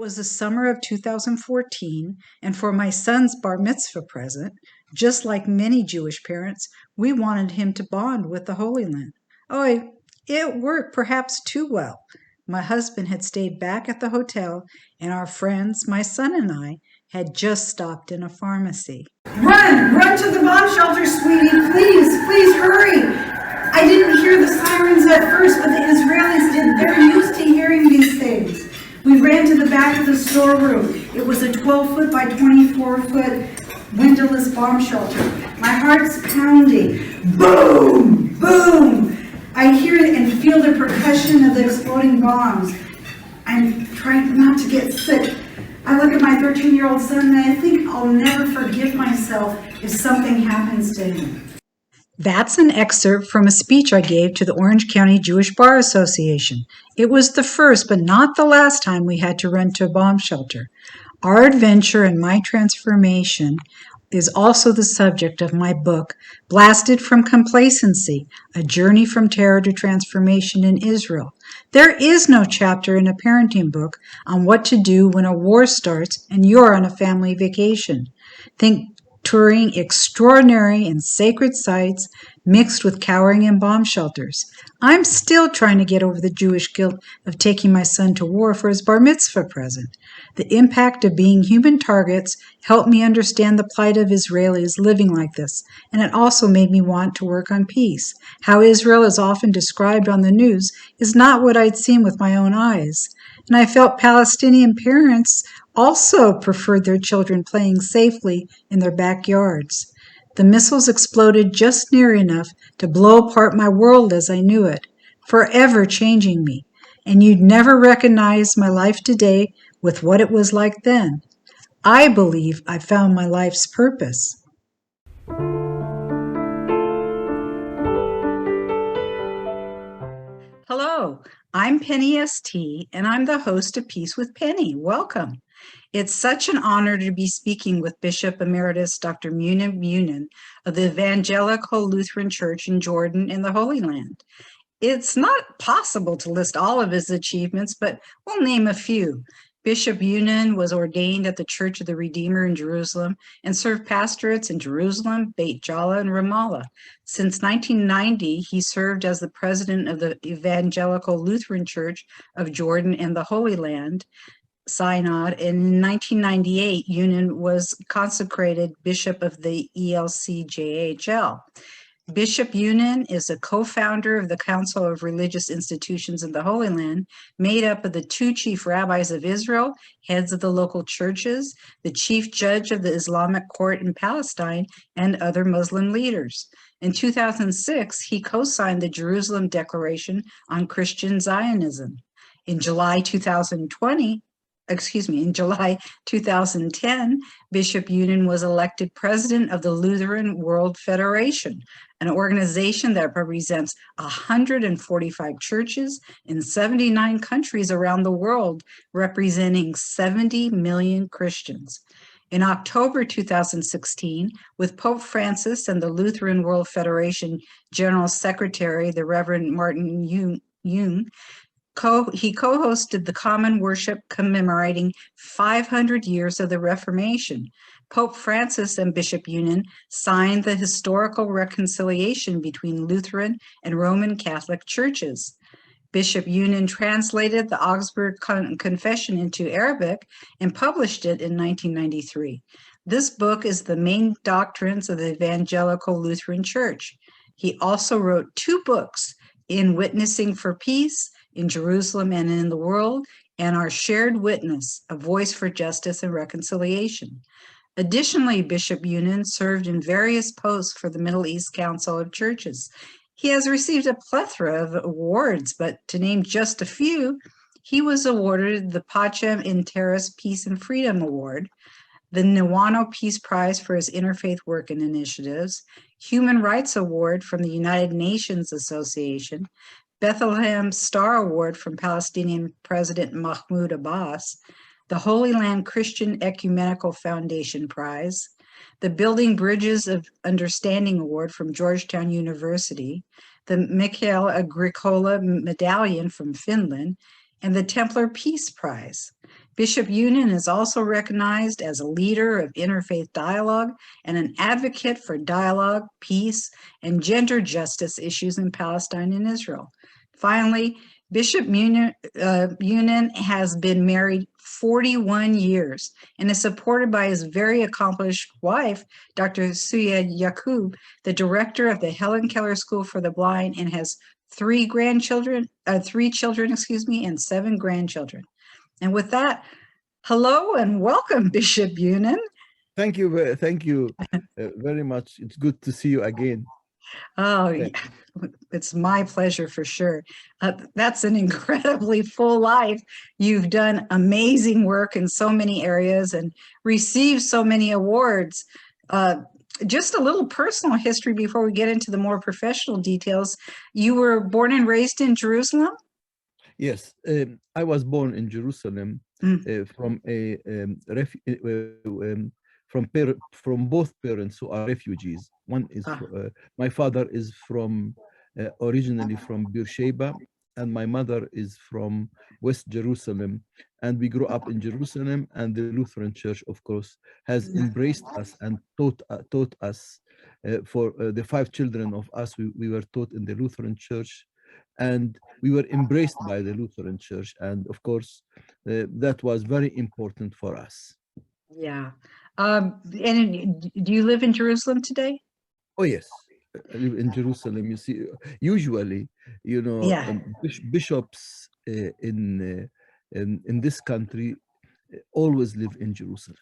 was the summer of 2014, and for my son's bar mitzvah present, just like many Jewish parents, we wanted him to bond with the Holy Land. Oh, it worked perhaps too well. My husband had stayed back at the hotel, and our friends, my son and I, had just stopped in a pharmacy. Run to the bomb shelter, sweetie. Please hurry. I didn't hear the sirens at first, but the Israelis did. They're used to hearing these things. We ran to the back of the storeroom. It was a 12-foot by 24-foot windowless bomb shelter. My heart's pounding. Boom! Boom! I hear it and feel the percussion of the exploding bombs. I'm trying not to get sick. I look at my 13-year-old son and I think I'll never forgive myself if something happens to him. That's an excerpt from a speech I gave to the Orange County Jewish Bar Association. It was the first, but not the last time we had to run to a bomb shelter. Our adventure and my transformation is also the subject of my book, Blasted from Complacency, A Journey from Terror to Transformation in Israel. There is no chapter in a parenting book on what to do when a war starts and you're on a family vacation. Think touring extraordinary and sacred sites mixed with cowering in bomb shelters. I'm still trying to get over the Jewish guilt of taking my son to war for his bar mitzvah present. The impact of being human targets helped me understand the plight of Israelis living like this, and it also made me want to work on peace. How Israel is often described on the news is not what I'd seen with my own eyes. And I felt Palestinian parents also preferred their children playing safely in their backyards. The missiles exploded just near enough to blow apart my world as I knew it, forever changing me. And you'd never recognize my life today with what it was like then. I believe I found my life's purpose. Hello, I'm Penny S.Tee, and I'm the host of Peace with Penny. Welcome. It's such an honor to be speaking with Bishop Emeritus Dr. Munib Younan of the Evangelical Lutheran Church in Jordan in the Holy Land. It's not possible to list all of his achievements, but we'll name a few. Bishop Younan was ordained at the Church of the Redeemer in Jerusalem and served pastorates in Jerusalem, Beit Jala, and Ramallah. Since 1990, he served as the president of the Evangelical Lutheran Church of Jordan and the Holy Land, Synod. In 1998, Younan was consecrated Bishop of the ELCJHL. Bishop Younan is a co-founder of the Council of Religious Institutions in the Holy Land, made up of the two chief rabbis of Israel, heads of the local churches, the chief judge of the Islamic court in Palestine, and other Muslim leaders. In 2006, he co-signed the Jerusalem Declaration on Christian Zionism. In July 2010, Bishop Younan was elected president of the Lutheran World Federation, an organization that represents 145 churches in 79 countries around the world, representing 70 million Christians. In October 2016, with Pope Francis and the Lutheran World Federation General Secretary, the Reverend Martin Jung, he co-hosted the Common Worship commemorating 500 years of the Reformation. Pope Francis and Bishop Younan signed the historical reconciliation between Lutheran and Roman Catholic churches. Bishop Younan translated the Augsburg Confession into Arabic and published it in 1993. This book is the main doctrines of the Evangelical Lutheran Church. He also wrote two books, In Witnessing for Peace, in Jerusalem and in the world, and Our Shared Witness, A Voice for Justice and Reconciliation. Additionally, Bishop Younan served in various posts for the Middle East Council of Churches. He has received a plethora of awards, but to name just a few, he was awarded the Pacem in Terris Peace and Freedom Award, the Niwano Peace Prize for his interfaith work and initiatives, Human Rights Award from the United Nations Association, Bethlehem Star Award from Palestinian President Mahmoud Abbas, the Holy Land Christian Ecumenical Foundation Prize, the Building Bridges of Understanding Award from Georgetown University, the Michael Agricola Medallion from Finland, and the Templar Peace Prize. Bishop Younan is also recognized as a leader of interfaith dialogue and an advocate for dialogue, peace, and gender justice issues in Palestine and Israel. Finally, Bishop Younan has been married 41 years and is supported by his very accomplished wife, Dr. Suya Yakub, the director of the Helen Keller School for the Blind, and has three children, and 7 grandchildren. And with that, hello and welcome, Bishop Younan. Thank you very much. It's good to see you again. Oh, yeah. It's my pleasure for sure. That's an incredibly full life. You've done amazing work in so many areas and received so many awards. Just a little personal history before we get into the more professional details. You were born and raised in Jerusalem? Yes, I was born in Jerusalem from both parents who are refugees. One is my father is from originally from Beersheba, and my mother is from West Jerusalem. And we grew up in Jerusalem, and the Lutheran Church, of course, has embraced us and taught us. For the 5 children of us, we were taught in the Lutheran Church, and we were embraced by the Lutheran Church. And of course, that was very important for us. Yeah. And do you live in Jerusalem today? Oh, yes. I live in Jerusalem. You see, usually, you know, bishops in this country always live in Jerusalem.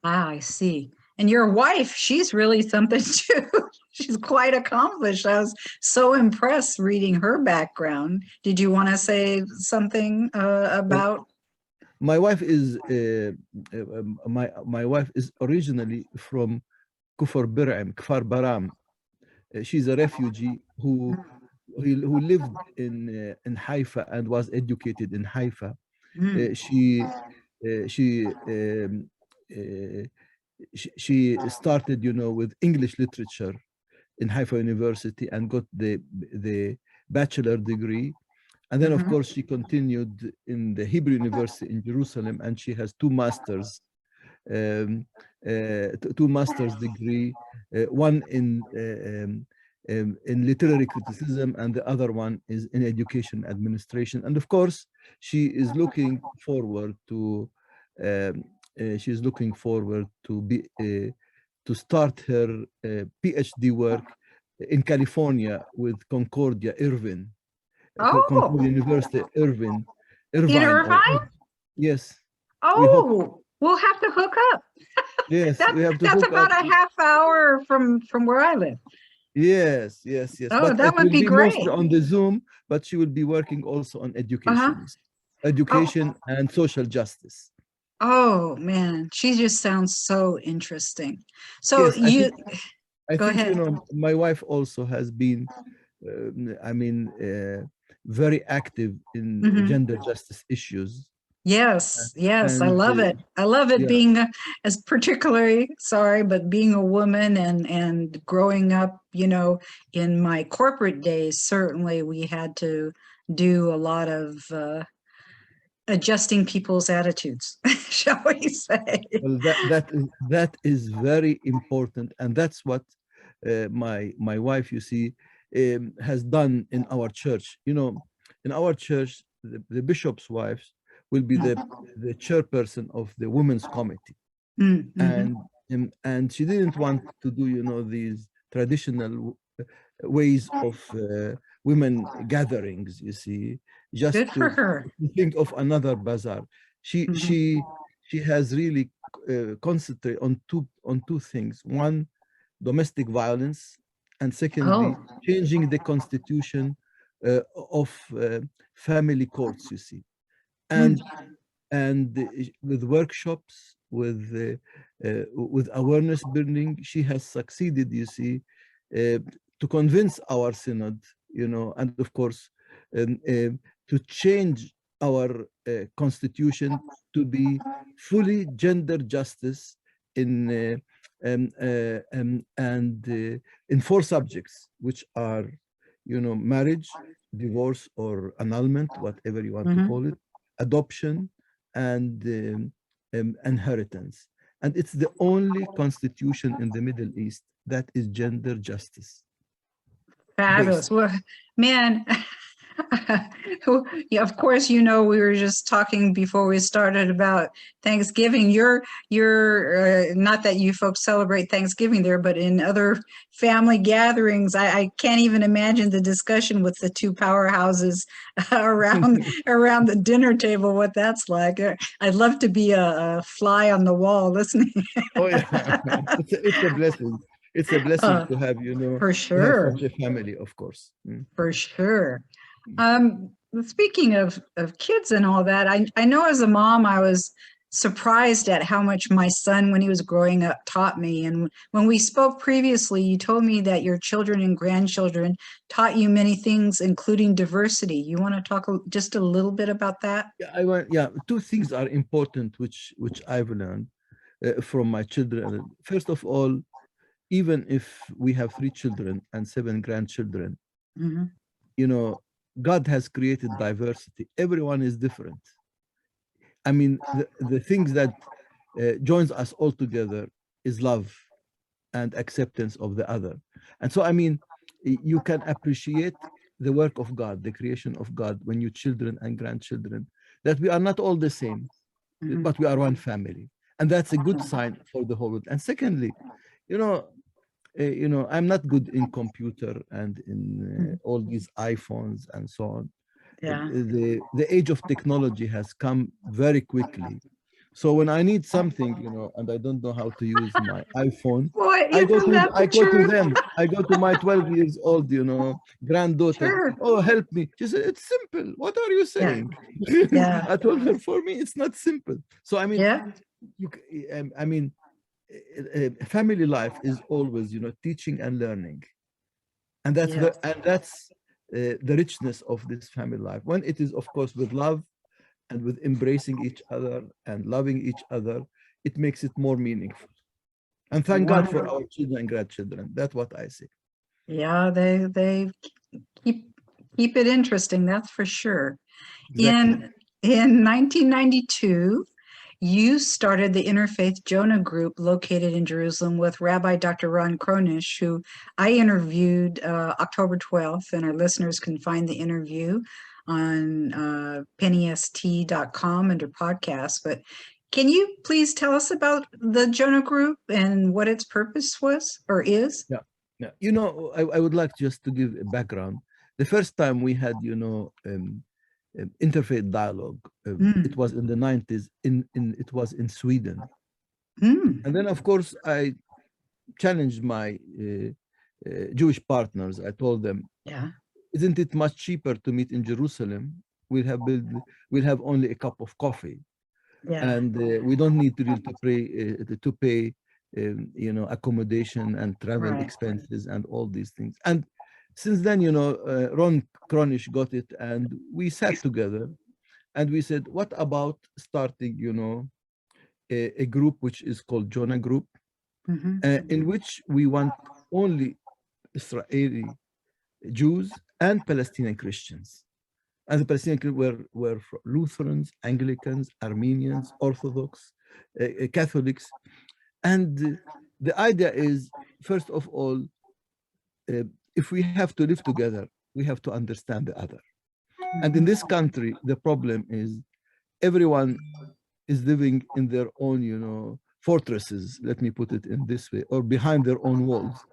Ah, I see. And your wife, she's really something too. She's quite accomplished. I was so impressed reading her background. Did you want to say something about? My wife is my wife is originally from Kfar Baram. She's a refugee who lived in Haifa and was educated in Haifa. She started, you know, with English literature in Haifa University and got the bachelor degree. And then, of course, she continued in the Hebrew University in Jerusalem, and she has 2 masters, 2 master's degree, one in literary criticism, and the other one is in education administration. And of course, she is looking forward to to start her PhD work in California with Concordia, Irvine. Concordia University, Irvine. In Irvine? Yes. Oh, we'll have to hook up. Yes, we have to. That's about a half hour from where I live. Yes. Oh, but that would be great. Mostly on the Zoom, but she will be working also on education, and social justice. Oh man, she just sounds so interesting. So yes, I go think ahead. You know, my wife also has been, very active in gender justice issues. Yes, I love it. I love it being as particularly, being a woman and growing up, you know, in my corporate days, certainly we had to do a lot of adjusting people's attitudes, shall we say. Well, that is very important, and that's what my wife, you see, has done in our church. You know, in our church, the bishop's wives will be the chairperson of the women's committee, and she didn't want to do, you know, these traditional ways of women gatherings. You see, just Good for her. think of another bazaar. She has really concentrated on two things: one, domestic violence, and secondly, changing the constitution of family courts. You see, and with workshops, with awareness building, she has succeeded, you see, to convince our synod, you know, and of course to change our constitution to be fully gender justice in in 4 subjects, which are, you know, marriage, divorce or annulment, whatever you want to call it, adoption, and inheritance. And it's the only constitution in the Middle East that is gender justice based. Fabulous. Well, man, yeah, of course, we were just talking before we started about Thanksgiving. You're not that you folks celebrate Thanksgiving there, but in other family gatherings, I can't even imagine the discussion with the two powerhouses around the dinner table, what that's like. I'd love to be a fly on the wall listening. Oh yeah, it's a blessing. It's a blessing to have, For to have sure. such a family, of course. For sure. Speaking of kids and all that, I know as a mom, I was surprised at how much my son, when he was growing up, taught me. And when we spoke previously, you told me that your children and grandchildren taught you many things, including diversity. You want to talk just a little bit about that? Yeah, two things are important, which I've learned from my children. First of all, even if we have 3 children and 7 grandchildren, God has created diversity. Everyone is different. I mean, the things that joins us all together is love and acceptance of the other. And so, I mean, you can appreciate the work of God, the creation of God, when you children and grandchildren, that we are not all the same, but we are one family. And that's a good sign for the whole world. And secondly, I'm not good in computer and in all these iPhones and so on. Yeah. The age of technology has come very quickly. So when I need something, and I don't know how to use my iPhone, Boy, I go to them. I go to my 12 years old, granddaughter. Sure. Oh, help me. She said, it's simple. What are you saying? Yeah. I told her, for me, it's not simple. So, I mean, Yeah. Family life is always, teaching and learning. And that's Yes. the richness of this family life. When it is, of course, with love and with embracing each other and loving each other, it makes it more meaningful. And thank God for our children and grandchildren. That's what I say. Yeah, they keep it interesting, that's for sure. Exactly. In 1992, you started the Interfaith Jonah Group located in Jerusalem with Rabbi Dr. Ron Kronish, who I interviewed October 12th, and our listeners can find the interview on pennyst.com under podcasts. But can you please tell us about the Jonah Group and what its purpose was or is? Yeah. I would like just to give a background. The first time we had, interfaith dialogue, it was in the 90s. It was in Sweden, and then of course I challenged my Jewish partners. I told them, isn't it much cheaper to meet in Jerusalem? We'll have only a cup of coffee, and we don't need to pay accommodation and travel expenses and all these things. And since then, Ron Kronish got it, and we sat together and we said, what about starting, a group which is called Jonah Group, in which we want only Israeli Jews and Palestinian Christians. And the Palestinians were Lutherans, Anglicans, Armenians, Orthodox, Catholics. And the idea is, first of all, if we have to live together, we have to understand the other. And in this country, the problem is everyone is living in their own, fortresses, let me put it in this way, or behind their own walls,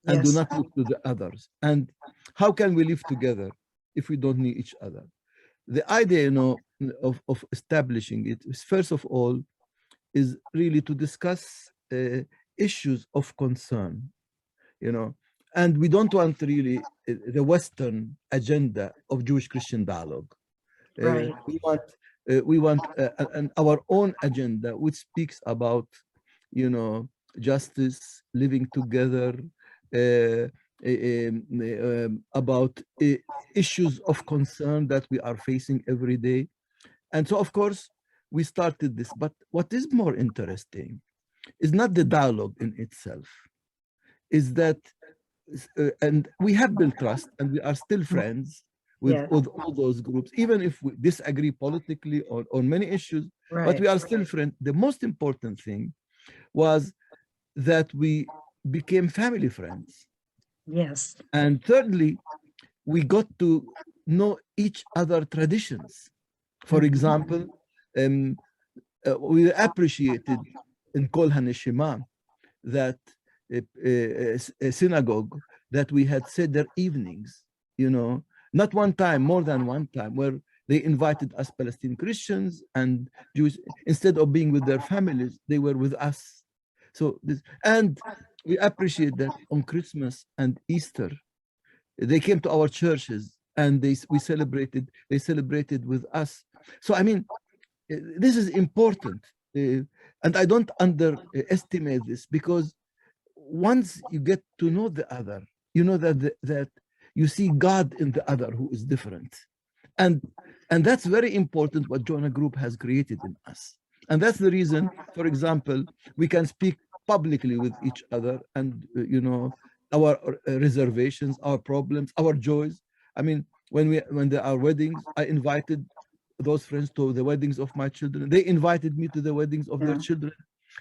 and do not look to the others. And how can we live together if we don't need each other? The idea, of establishing it is, first of all, is really to discuss issues of concern, and we don't want really the Western agenda of Jewish-Christian dialogue. We want our own agenda, which speaks about, justice, living together, about issues of concern that we are facing every day. And so, of course, we started this. But what is more interesting is not the dialogue in itself, is that, and we have built trust and we are still friends Yeah. with all those groups, even if we disagree politically on many issues, but Right. we are still friends. The most important thing was that we became family friends. Yes. And thirdly, we got to know each other traditions. For example, we appreciated in Kol HaNeshima that a synagogue that we had Seder evenings, you know, not one time, more than one time, where they invited us Palestinian Christians and Jews, instead of being with their families, they were with us. So this, and we appreciate that on Christmas and Easter, they came to our churches and they celebrated with us. So I mean, this is important, and I don't underestimate this, because once you get to know the other, you know that you see God in the other who is different, and that's very important. What Jonah Group has created in us, and that's the reason, for example, we can speak publicly with each other, and you know, our reservations, our problems, our joys. I mean, when there are weddings, I invited those friends to the weddings of my children. They invited me to the weddings of their children.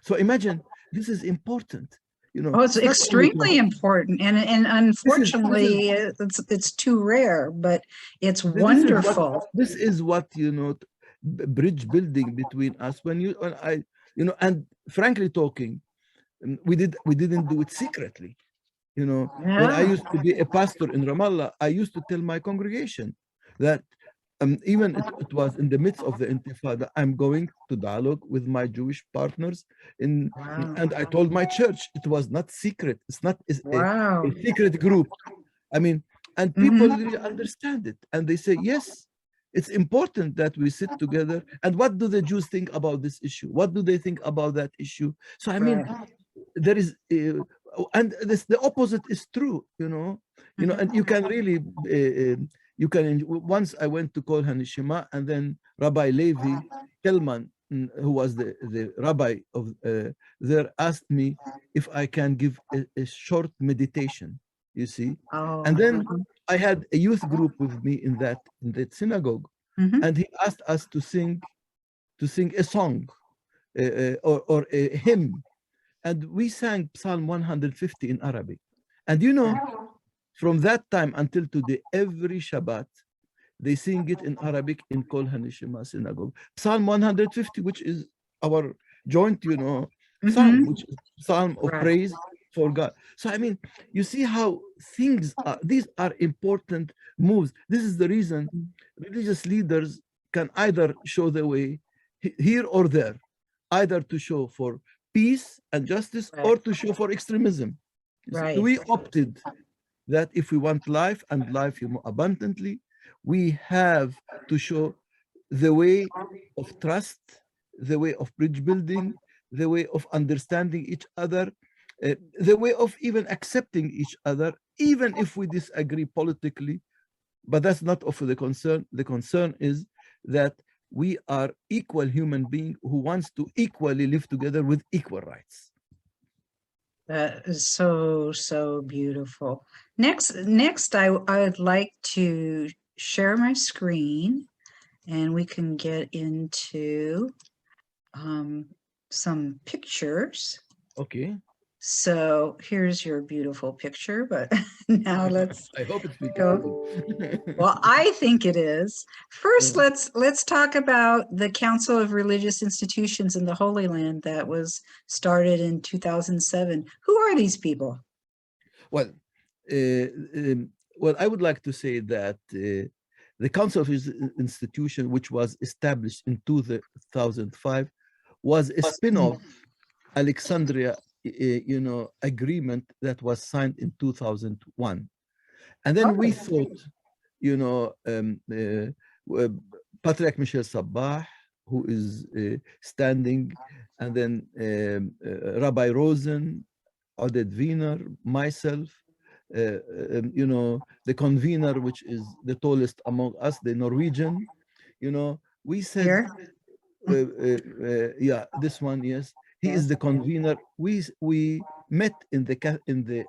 So imagine, this is important. You know, Oh, it's not only extremely important, and unfortunately, it's too rare, but it's wonderful. This is what, you know, bridge building between us. When I, you know, and frankly talking, we didn't do it secretly. You know, when I used to be a pastor in Ramallah, I used to tell my congregation that even it was in the midst of the Intifada, I'm going to dialogue with my Jewish partners, and I told my church it was not secret. It's not a secret group. I mean, and people really understand it, and they say, yes, it's important that we sit together. And what do the Jews think about this issue? What do they think about that issue? So I mean, there is, and the opposite is true. You know, and you can really. You can. Once I went to Kol HaNeshima, and then Rabbi Levi Kelman, who was the rabbi of there, asked me if I can give a short meditation. You see, and then I had a youth group with me in that synagogue, and he asked us to sing a song or a hymn, and we sang Psalm 150 in Arabic, and you know. From that time until today, every Shabbat, they sing it in Arabic in Kol HaNeshima synagogue. Psalm 150, which is our joint, you know, psalm, which is psalm of praise for God. So, I mean, you see how things are, these are important moves. This is the reason religious leaders can either show the way here or there, either to show for peace and justice or to show for extremism. So we opted that if we want life and life more abundantly, we have to show the way of trust, the way of bridge building, the way of understanding each other, the way of even accepting each other, even if we disagree politically. But that's not of the concern. The concern is that we are equal human beings who wants to equally live together with equal rights. That is so beautiful. Next, I would like to share my screen, and we can get into some pictures. Okay. So here's your beautiful picture, but now let's I hope it's go. Well, I think it is. First, let's talk about the Council of Religious Institutions in the Holy Land that was started in 2007. Who are these people? Well, I would like to say that the Council of Institution, which was established in 2005, was a spin-off Alexandria, agreement that was signed in 2001. And then we thought, Patriarch Michel Sabah, who is standing, and then Rabbi Rosen, Oded Wiener, myself, the convener, which is the tallest among us, the Norwegian, we said, yeah, this one, yes, he is the convener. We met in the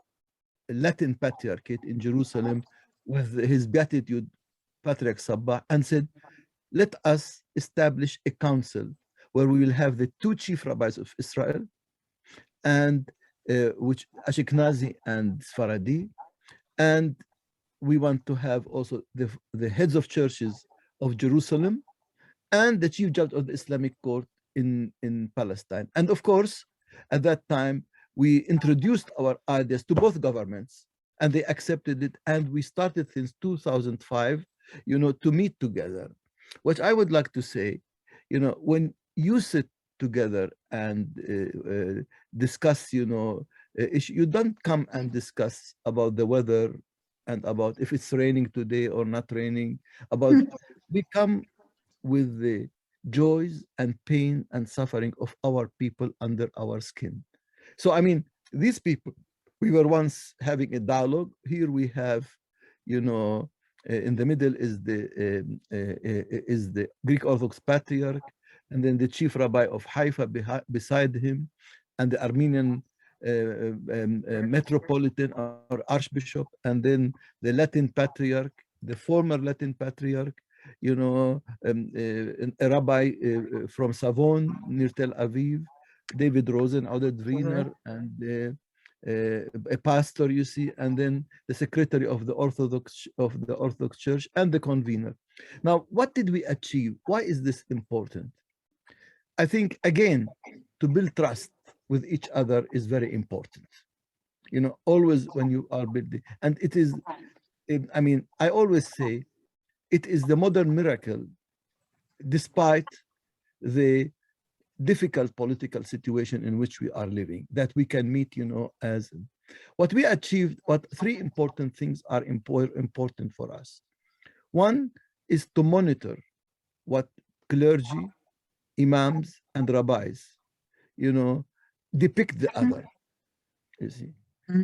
Latin Patriarchate in Jerusalem with his beatitude Patriarch Sabbah, and said, let us establish a council where we will have the two chief rabbis of Israel, and which Ashkenazi and Sfaradi, and we want to have also the heads of churches of Jerusalem and the chief judge of the Islamic court in Palestine. And of course, at that time, we introduced our ideas to both governments, and they accepted it. And we started since 2005, to meet together. What I would like to say, when you sit together and discuss, you don't come and discuss about the weather and about if it's raining today or not raining. We come with the joys and pain and suffering of our people under our skin. So, I mean, these people, we were once having a dialogue. Here we have, in the middle is the Greek Orthodox Patriarch, and then the chief rabbi of Haifa beside him, and the Armenian metropolitan or archbishop, and then the Latin Patriarch, the former Latin Patriarch, a rabbi from Savon near Tel Aviv, David Rosen, Oded Wiener, and a pastor, you see, and then the secretary of the Orthodox Church and the convener. Now, what did we achieve? Why is this important? I think, again, to build trust with each other is very important. Always when you are building, and it is, I mean, I always say, it is the modern miracle, despite the difficult political situation in which we are living, that we can meet, as what we achieved. What three important things are important for us. One is to monitor what clergy, imams, and rabbis, depict the other, you see.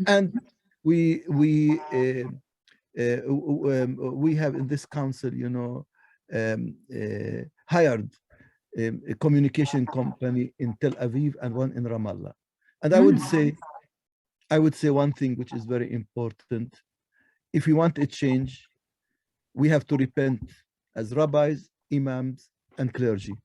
And we have in this council, hired a communication company in Tel Aviv and one in Ramallah. And I would say one thing which is very important. If we want a change, we have to repent as rabbis, imams, and clergy.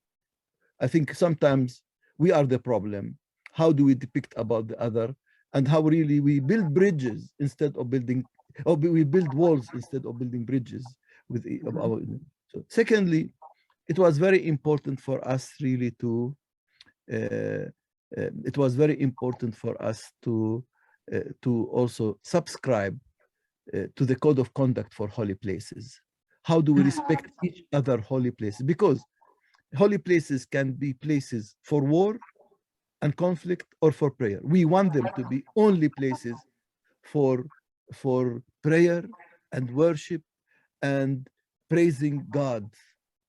I think sometimes we are the problem. How do we depict about the other, and how really we build bridges instead of building, or we build walls instead of building bridges with our. So secondly, it was very important for us really to. It was very important for us to also subscribe to the code of conduct for holy places. How do we respect each other holy places? Because holy places can be places for war and conflict or for prayer. We want them to be only places for prayer and worship and praising God,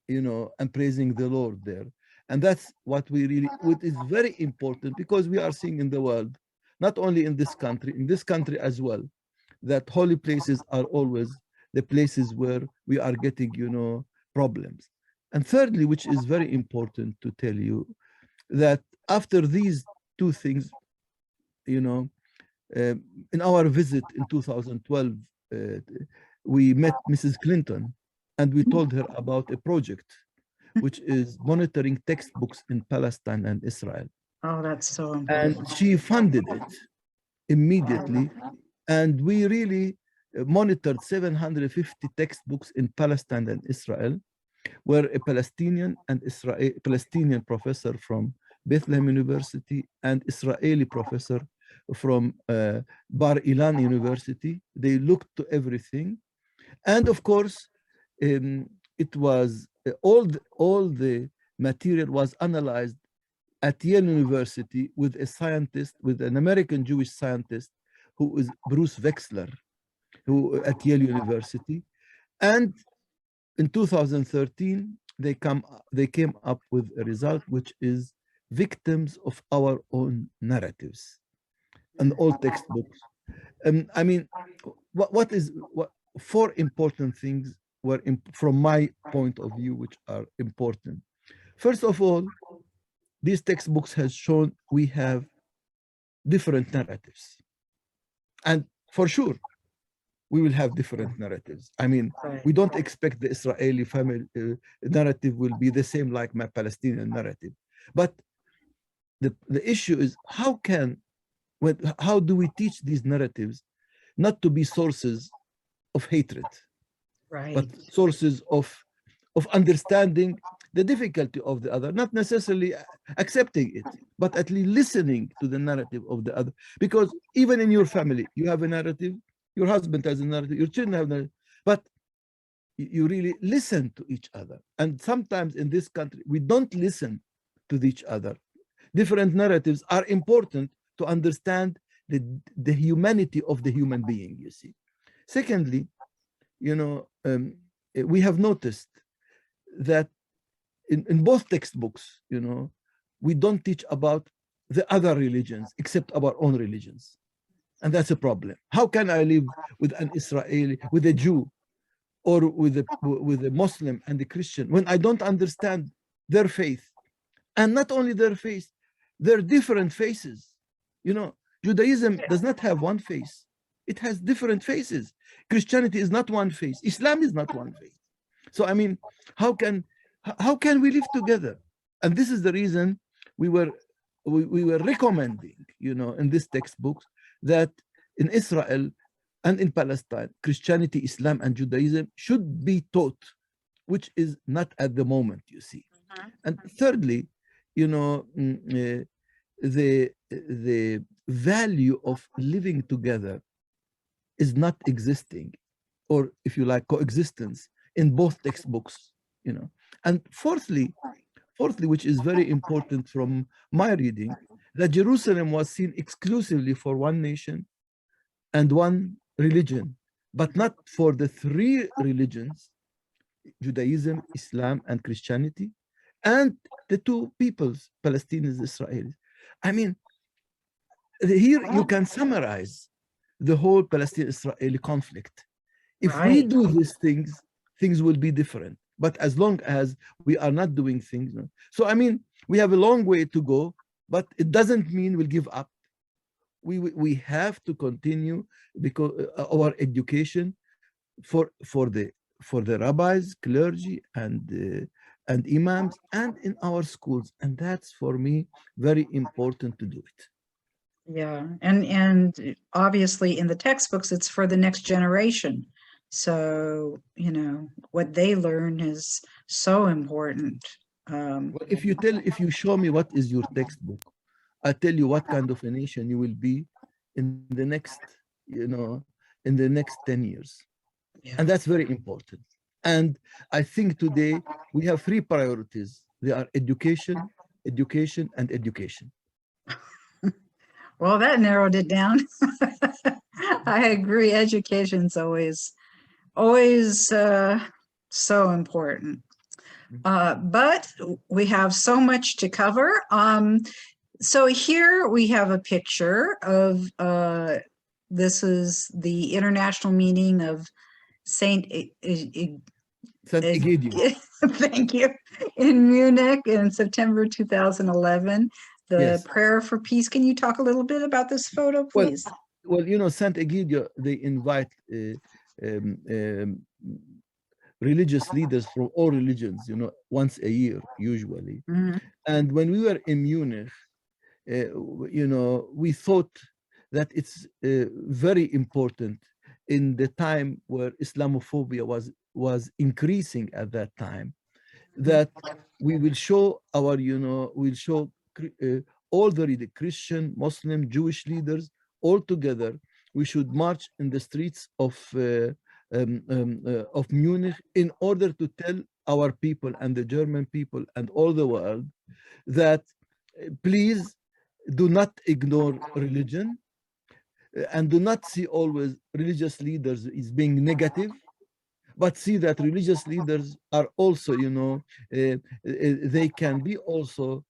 and praising the Lord there. And that's what is very important, because we are seeing in the world, not only in this country as well, that holy places are always the places where we are getting, problems. And thirdly, which is very important to tell you, that after these two things, in our visit in 2012, we met Mrs. Clinton, and we told her about a project which is monitoring textbooks in Palestine and Israel. Oh, that's so important. And she funded it immediately. And we really monitored 750 textbooks in Palestine and Israel, where a Palestinian professor from Bethlehem University and Israeli professor from Bar Ilan University, they looked to everything. And of course, it was all the material was analyzed at Yale University with an American Jewish scientist who is Bruce Wexler, who at Yale University. And in 2013, they came up with a result which is victims of our own narratives and all textbooks. I mean, what four important things were from my point of view, which are important. First of all, these textbooks has shown we have different narratives. And for sure, we will have different narratives. I mean, Right. we don't expect the Israeli family narrative will be the same like my Palestinian narrative. But the issue is how do we teach these narratives not to be sources of hatred, Right. but sources of understanding the difficulty of the other, not necessarily accepting it, but at least listening to the narrative of the other. Because even in your family, you have a narrative, your husband has a narrative, your children have a narrative, but you really listen to each other. And sometimes in this country, we don't listen to each other. Different narratives are important to understand the humanity of the human being, you see. Secondly, we have noticed that in both textbooks, we don't teach about the other religions except our own religions. And that's a problem. How can I live with an Israeli, with a Jew, or with a Muslim and a Christian when I don't understand their faith? And not only their faith, their different faces. Judaism does not have one face. It has different faces. Christianity is not one face. Islam is not one face. So, I mean, how can we live together? And this is the reason we were recommending, in this textbook, that in Israel and in Palestine, Christianity, Islam, and Judaism should be taught, which is not at the moment, you see. And thirdly, the value of living together is not existing, or if you like, coexistence in both textbooks, And fourthly, which is very important from my reading, that Jerusalem was seen exclusively for one nation and one religion, but not for the three religions, Judaism, Islam, and Christianity, and the two peoples, Palestinians and Israelis. I mean, here you can summarize the whole Palestinian-Israeli conflict. If we do these things will be different. But as long as we are not doing things, so I mean, we have a long way to go, but it doesn't mean we'll give up. We have to continue because our education for the rabbis, clergy, and imams, and in our schools, and that's for me very important to do it. Yeah, and obviously in the textbooks, it's for the next generation. So, what they learn is so important. Well, if you show me what is your textbook, I'll tell you what kind of a nation you will be in the next, in the next 10 years. Yeah. And that's very important. And I think today we have three priorities. They are education, education, and education. Well, that narrowed it down. I agree. Education's always so important. But we have so much to cover. So here we have a picture of, this is the international meeting of Saint Egidio. Thank you. In Munich in September 2011. The prayer for peace. Can you talk a little bit about this photo, please? Well, Saint Egidio, they invite religious leaders from all religions, once a year, usually. Mm-hmm. And when we were in Munich, we thought that it's very important in the time where Islamophobia was increasing at that time, that we will show our, we'll show all the Christian, Muslim, Jewish leaders all together. We should march in the streets of Munich in order to tell our people and the German people and all the world that please do not ignore religion and do not see always religious leaders as being negative, but see that religious leaders are also, they can be also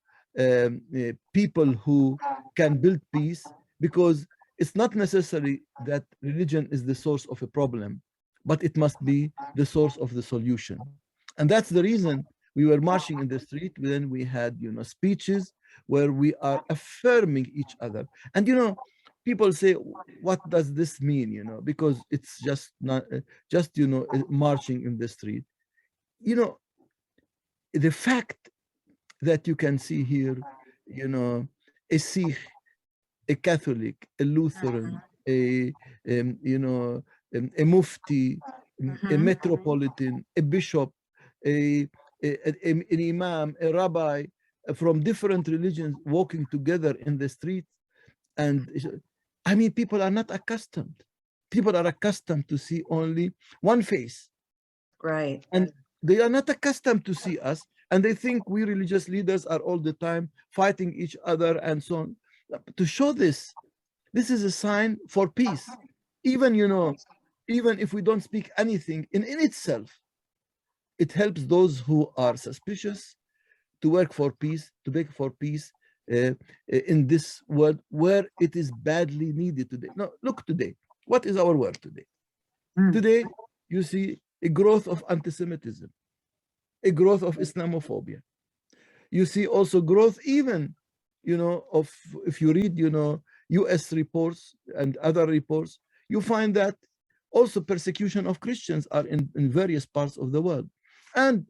people who can build peace, because it's not necessary that religion is the source of a problem, but it must be the source of the solution. And that's the reason we were marching in the street. Then we had, speeches where we are affirming each other. And, people say, what does this mean? You know, because it's just not just, you know, marching in the street. You know, the fact that you can see here, you know, a Sikh, a Catholic, a Lutheran, you know, a mufti, a metropolitan, a bishop, an imam, a rabbi from different religions walking together in the street. And I mean, people are not accustomed. People are accustomed to see only one face. Right. And they are not accustomed to see us. And they think we religious leaders are all the time fighting each other and so on. To show this is a sign for peace. Even, you know, even if we don't speak anything in itself, it helps those who are suspicious to work for peace, to beg for peace in this world where it is badly needed today. Now, look today. What is our world today? Today, you see a growth of anti-Semitism, a growth of Islamophobia. You see also growth even, you know, of, if you read, you know, US reports and other reports, you find that also persecution of Christians are in various parts of the world. And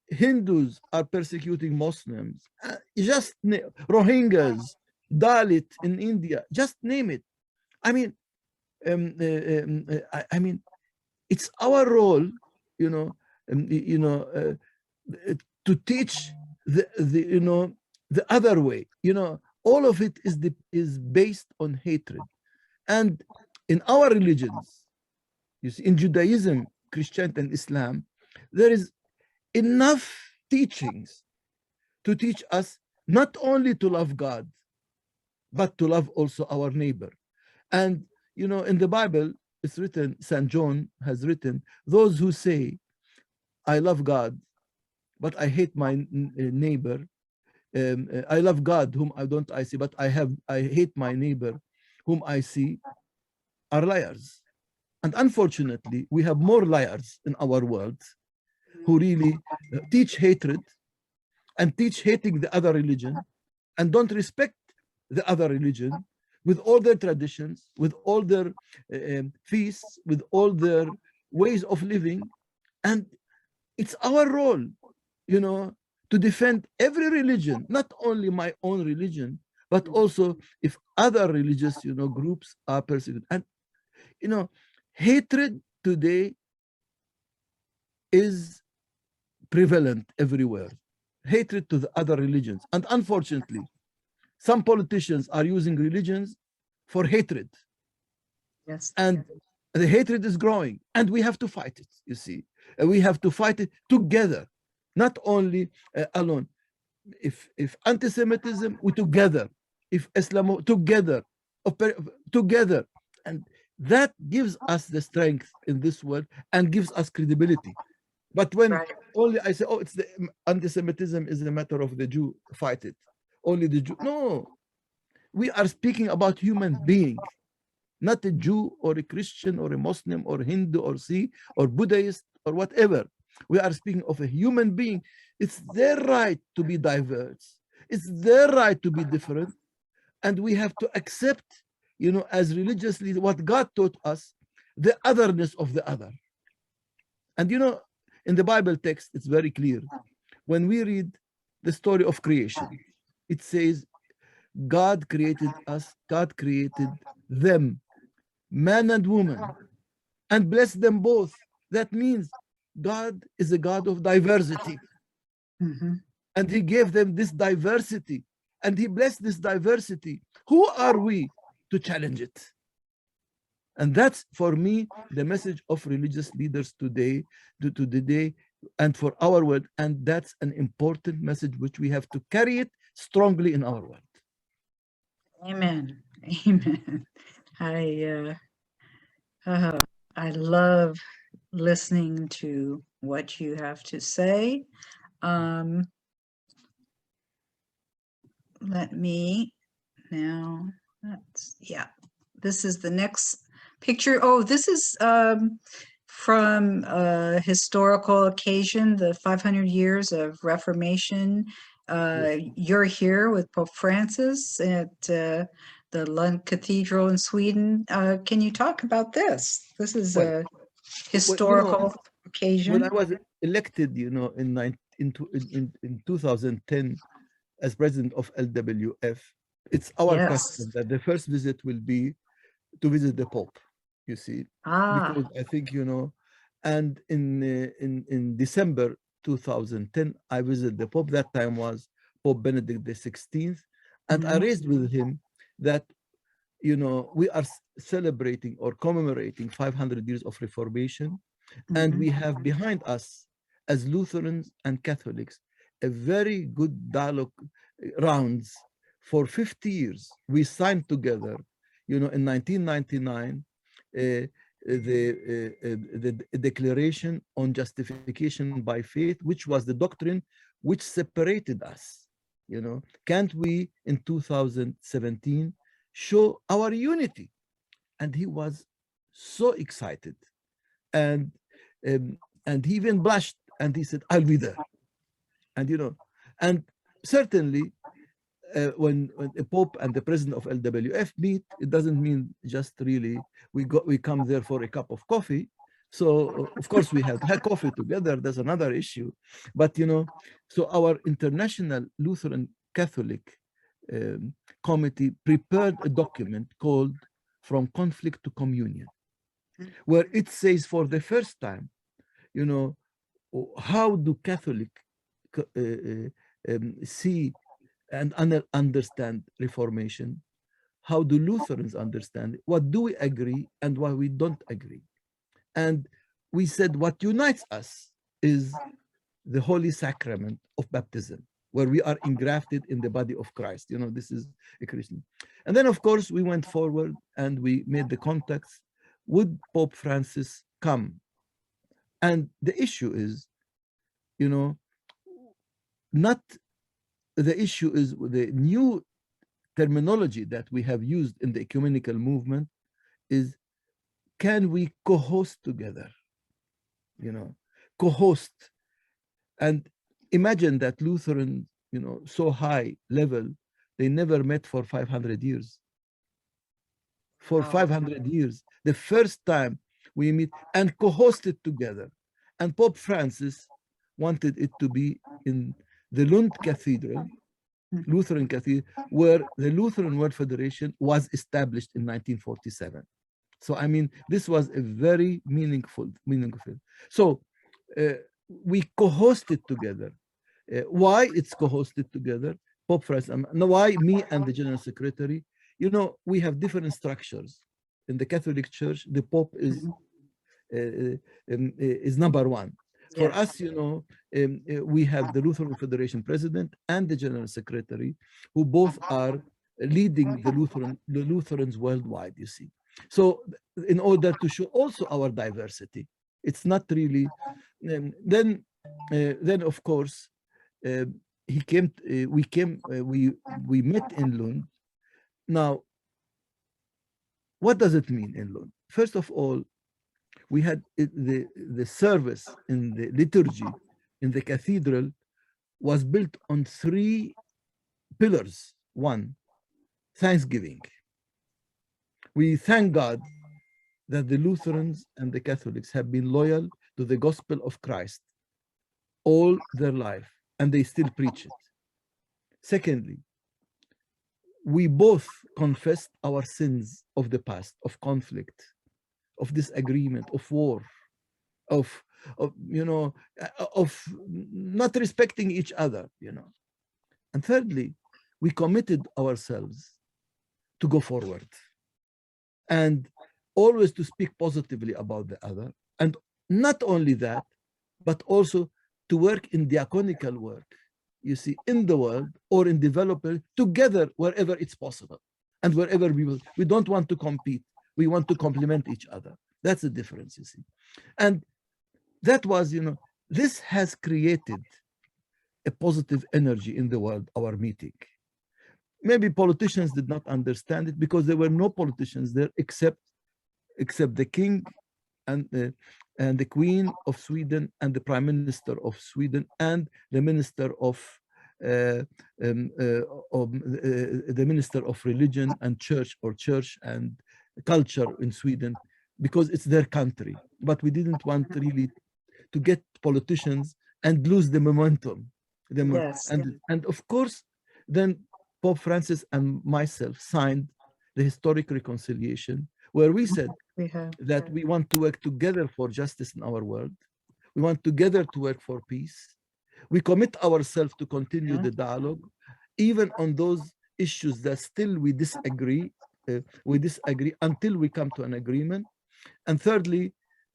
Hindus are persecuting Muslims, just Rohingyas, Dalit in India, just name it. I mean, I mean, it's our role, you know, to teach the you know, the other way. You know, all of it is based on hatred. And in our religions, you see, in Judaism, Christianity, and Islam, there is enough teachings to teach us not only to love God, but to love also our neighbor. And, you know, in the Bible, it's written, St. John has written, those who say, I love God, but I hate my neighbor. I love God, whom I see, but I hate my neighbor, whom I see, are liars. And unfortunately, we have more liars in our world who really teach hatred and teach hating the other religion and don't respect the other religion with all their traditions, with all their feasts, with all their ways of living. And it's our role, you know, to defend every religion, not only my own religion, but also if other religious, you know, groups are persecuted. And, you know, hatred today is prevalent everywhere. Hatred to the other religions. And unfortunately, some politicians are using religions for hatred. Yes. And the hatred is growing, and we have to fight it, you see. We have to fight it together, not only alone. If anti-Semitism, we together. If Islam, together. Together. And that gives us the strength in this world and gives us credibility. But when only I say, oh, it's the anti-Semitism is a matter of the Jew, fight it. Only the Jew. No, we are speaking about human being, not a Jew or a Christian or a Muslim or Hindu or Sikh or Buddhist or whatever. We are speaking of a human being. It's their right to be diverse. It's their right to be different. And we have to accept, you know, as religious leaders, what God taught us, the otherness of the other. And, you know, in the Bible text, it's very clear. When we read the story of creation, it says, God created us, God created them, man and woman, and blessed them both. That means God is a God of diversity. And he gave them this diversity, and he blessed this diversity. Who are we to challenge it? And that's, for me, the message of religious leaders today, to the day, and for our world. And that's an important message which we have to carry it strongly in our world. Amen. Amen. I love listening to what you have to say. Let me now, this is the next picture. Oh, this is from a historical occasion, the 500 years of Reformation. You're here with Pope Francis at the Lund Cathedral in Sweden. Can you talk about this? This is Well, a you historical know, when I occasion. was elected, you know, in 2010 as president of LWF, it's our Yes. custom that the first visit will be to visit the Pope, you see, because I think, you know, and in December 2010, I visited the Pope. That time was Pope Benedict XVI, and I raised with him that, you know, we are celebrating or commemorating 500 years of Reformation, and we have behind us, as Lutherans and Catholics, a very good dialogue rounds for 50 years. We signed together, you know, in 1999, the Declaration on Justification by Faith, which was the doctrine which separated us. You know, can't we in 2017 show our unity? And he was so excited, and he even blushed, and he said, "I'll be there." And you know, and certainly when the Pope and the president of LWF meet, it doesn't mean just really we come there for a cup of coffee. So of course we have had coffee together. That's another issue, but you know, so our International Lutheran Catholic Committee prepared a document called "From Conflict to Communion," where it says for the first time, you know, how do Catholic see and understand Reformation? How do Lutherans understand it? What do we agree and what we don't agree? And we said what unites us is the Holy Sacrament of Baptism, where we are engrafted in the body of Christ. You know, this is a Christian. And then, of course, we went forward and we made the contacts. Would Pope Francis come? And the issue is, you know, not the issue is the new terminology that we have used in the ecumenical movement is, can we co-host together? You know, co-host. And imagine that Lutheran, you know, so high level, they never met for 500 years. For 500 years, the first time we meet and co-hosted together. And Pope Francis wanted it to be in the Lund Cathedral, Lutheran Cathedral, where the Lutheran World Federation was established in 1947. So, I mean, this was a very meaningful. So we co-hosted together. Why it's co-hosted together? Pope Francis, why me and the General Secretary? You know, we have different structures. In the Catholic Church, the Pope is number one. For us, you know, we have the Lutheran Federation President and the General Secretary, who both are leading the Lutherans worldwide, you see. So in order to show also our diversity, it's not really, then of course, we met in Lund. Now, what does it mean in Lund? First of all, we had the service in the liturgy in the cathedral was built on 3 pillars. One, thanksgiving. We thank God that the Lutherans and the Catholics have been loyal to the gospel of Christ all their life, and they still preach it. Secondly, we both confessed our sins of the past, of conflict, of disagreement, of war, of you know, of not respecting each other, you know. And thirdly, we committed ourselves to go forward and always to speak positively about the other. And not only that, but also to work in diaconical work, you see, in the world or in development together wherever it's possible. And wherever we don't want to compete, we want to complement each other. That's the difference, you see. And that was, you know, this has created a positive energy in the world, our meeting. Maybe politicians did not understand it because there were no politicians there except the king and the queen of Sweden and the prime minister of Sweden and the minister of uh, the Minister of Religion and Church, or Church and Culture in Sweden, because it's their country. But we didn't want really to get politicians and lose the momentum. Yes. And of course, then Pope Francis and myself signed the historic reconciliation, where we said that we want to work together for justice in our world. We want together to work for peace. We commit ourselves to continue the dialogue, even on those issues that still we disagree until we come to an agreement. And thirdly,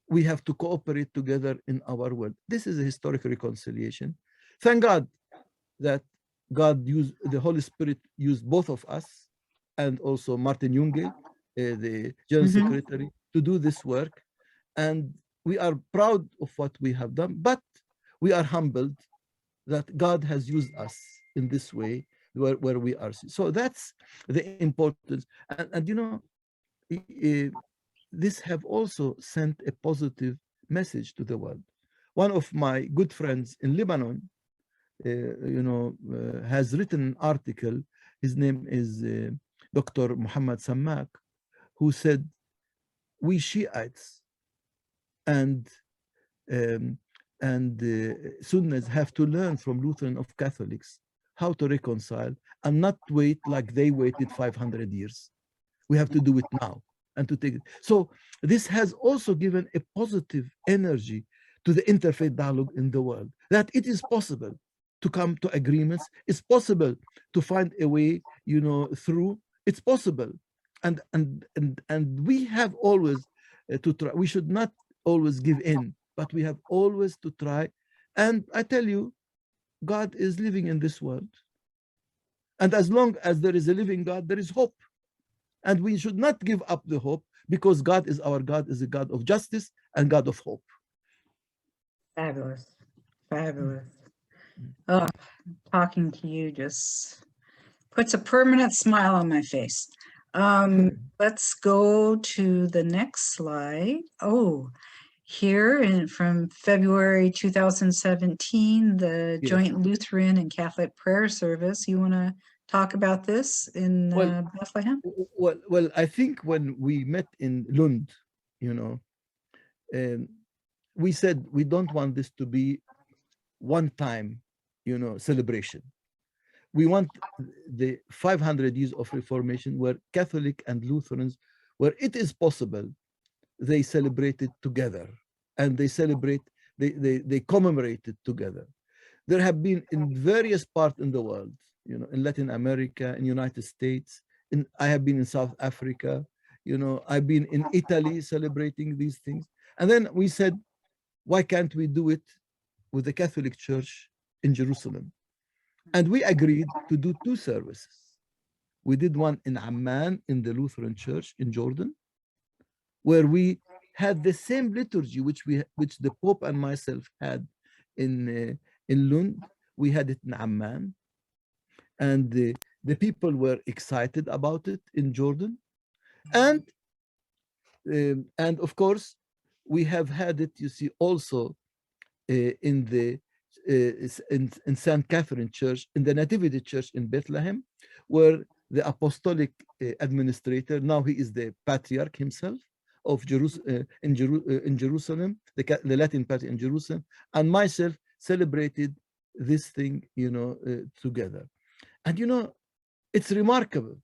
we have to cooperate together in our world. This is a historic reconciliation. Thank God that the Holy Spirit used both of us and also Martin Junge, the General Secretary, to do this work. And we are proud of what we have done, but we are humbled that God has used us in this way where we are. So that's the importance. And you know, this have also sent a positive message to the world. One of my good friends in Lebanon, has written an article. His name is Dr. Muhammad Sammak, who said, we Shiites and Sunnis have to learn from Lutheran of Catholics how to reconcile and not wait like they waited 500 years. We have to do it now and to take it. So this has also given a positive energy to the interfaith dialogue in the world, that it is possible to come to agreements. It's possible to find a way, through. It's possible. And we have always to try. We should not always give in, but we have always to try. And I tell you, God is living in this world. And as long as there is a living God, there is hope. And we should not give up the hope, because God is our God, is a God of justice and God of hope. Fabulous. Fabulous. Oh, talking to you just puts a permanent smile on my face. Let's go to the next slide. Oh, here from February 2017, the Yes. Joint Lutheran and Catholic Prayer Service. You want to talk about this in Bethlehem? Well, I think when we met in Lund, we said we don't want this to be one time, celebration. We want the 500 years of Reformation, where Catholic and Lutherans, where it is possible, they celebrate it together, and they commemorate it together. There have been in various parts in the world, in Latin America, in United States, I have been in South Africa, I've been in Italy celebrating these things. And then we said, why can't we do it with the Catholic Church in Jerusalem? And we agreed to do two services. We did one in Amman in the Lutheran Church in Jordan, where we had the same liturgy which the Pope and myself had in Lund. We had it in Amman, and the people were excited about it in Jordan, and of course we have had it, also in the in St. Catherine Church, in the Nativity Church in Bethlehem, where the apostolic administrator, now he is the patriarch himself of Jerusalem, in Jerusalem, the Latin Patriarch in Jerusalem, and myself celebrated this thing, together. And it's remarkable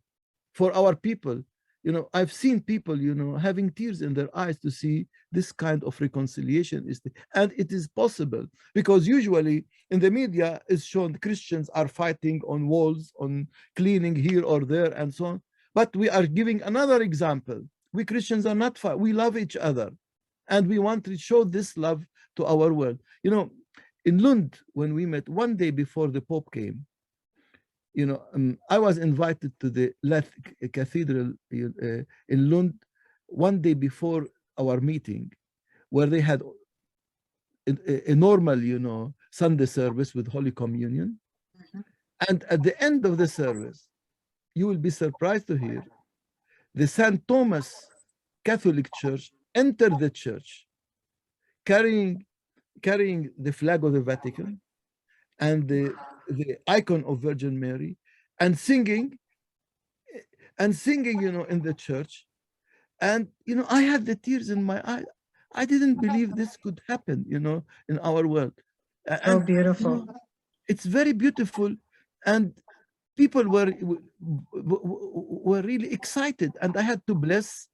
for our people. I've seen people, having tears in their eyes to see this kind of reconciliation. And it is possible, because usually in the media is shown Christians are fighting on walls, on cleaning here or there, and so on. But we are giving another example. We Christians are not fighting. We love each other, and we want to show this love to our world. In Lund, when we met one day before the Pope came, I was invited to the Cathedral in Lund one day before our meeting, where they had a normal, Sunday service with Holy Communion. And at the end of the service, you will be surprised to hear the St. Thomas Catholic Church entered the church carrying the flag of the Vatican and the the icon of Virgin Mary, and singing, in the church. And, I had the tears in my eyes. I didn't believe this could happen, in our world. So beautiful. It's very beautiful. And people were really excited. And I had to bless,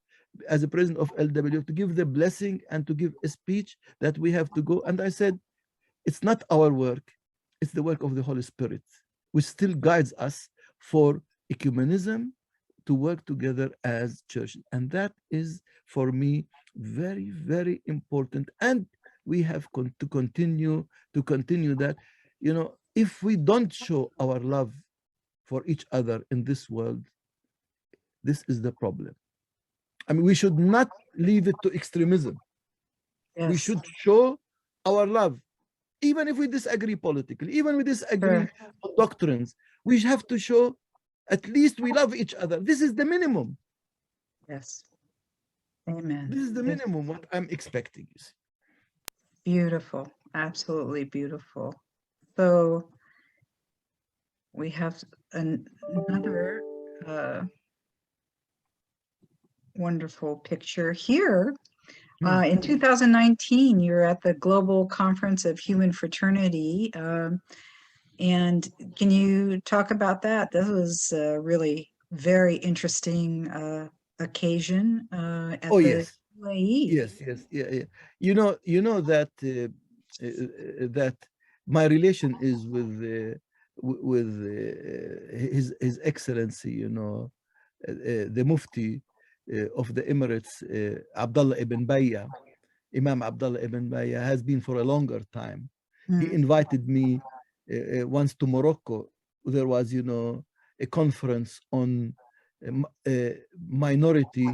as a president of LW, to give the blessing and to give a speech that we have to go. And I said, it's not our work. It's the work of the Holy Spirit, which still guides us for ecumenism, to work together as churches. And that is, for me, very, very important. And we have to continue that. If we don't show our love for each other in this world, this is the problem. I mean, we should not leave it to extremism. Yes. We should show our love, even if we disagree politically, even if we disagree on doctrines. We have to show at least we love each other. This is the minimum. Yes. Amen. This is the minimum what I'm expecting. You see. Beautiful. Absolutely beautiful. So we have another wonderful picture here. In 2019, you're at the Global Conference of Human Fraternity. And can you talk about that? This was a really very interesting occasion at the UAE. Yes. Yeah. You know that that my relation is with His Excellency, the Mufti of the Emirates, Abdullah ibn Bayya, Imam Abdullah ibn Bayya, has been for a longer time. He invited me once to Morocco. There was, a conference on minority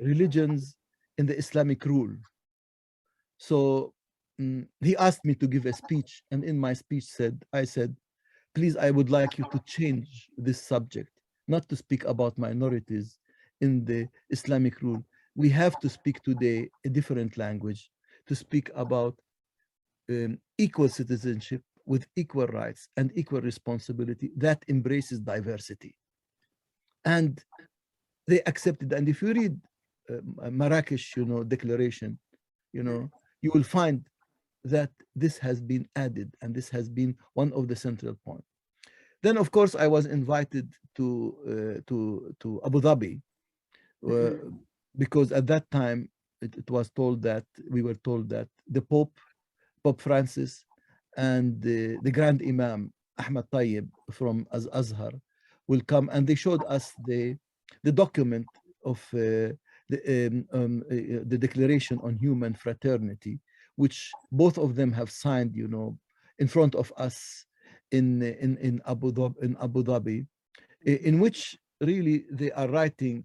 religions in the Islamic rule. So he asked me to give a speech, and in my speech I said, please, I would like you to change this subject, not to speak about minorities in the Islamic rule. We have to speak today a different language, to speak about equal citizenship with equal rights and equal responsibility that embraces diversity. And they accepted. And if you read Marrakesh, declaration, you will find that this has been added, and this has been one of the central points. Then, of course, I was invited to Abu Dhabi, because at that time we were told that the Pope Francis, and the Grand Imam Ahmad Tayyib from Azhar will come, and they showed us the document of the Declaration on Human Fraternity, which both of them have signed, in front of us in Abu Dhabi, in which really they are writing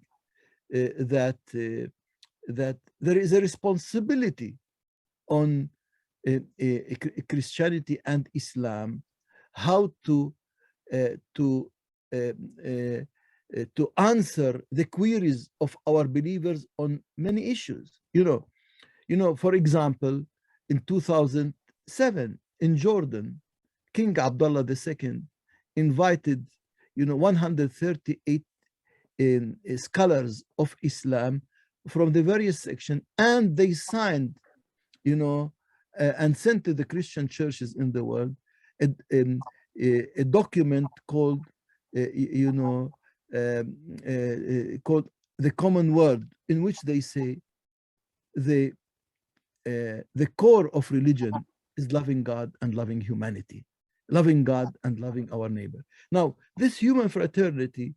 that there is a responsibility on Christianity and Islam, how to answer the queries of our believers on many issues. For example, in 2007 in Jordan, King Abdullah II invited 138 scholars of Islam from the various sections, and they signed, and sent to the Christian churches in the world a document called called the Common Word, in which they say the core of religion is loving God and loving humanity, loving God and loving our neighbor. Now, this human fraternity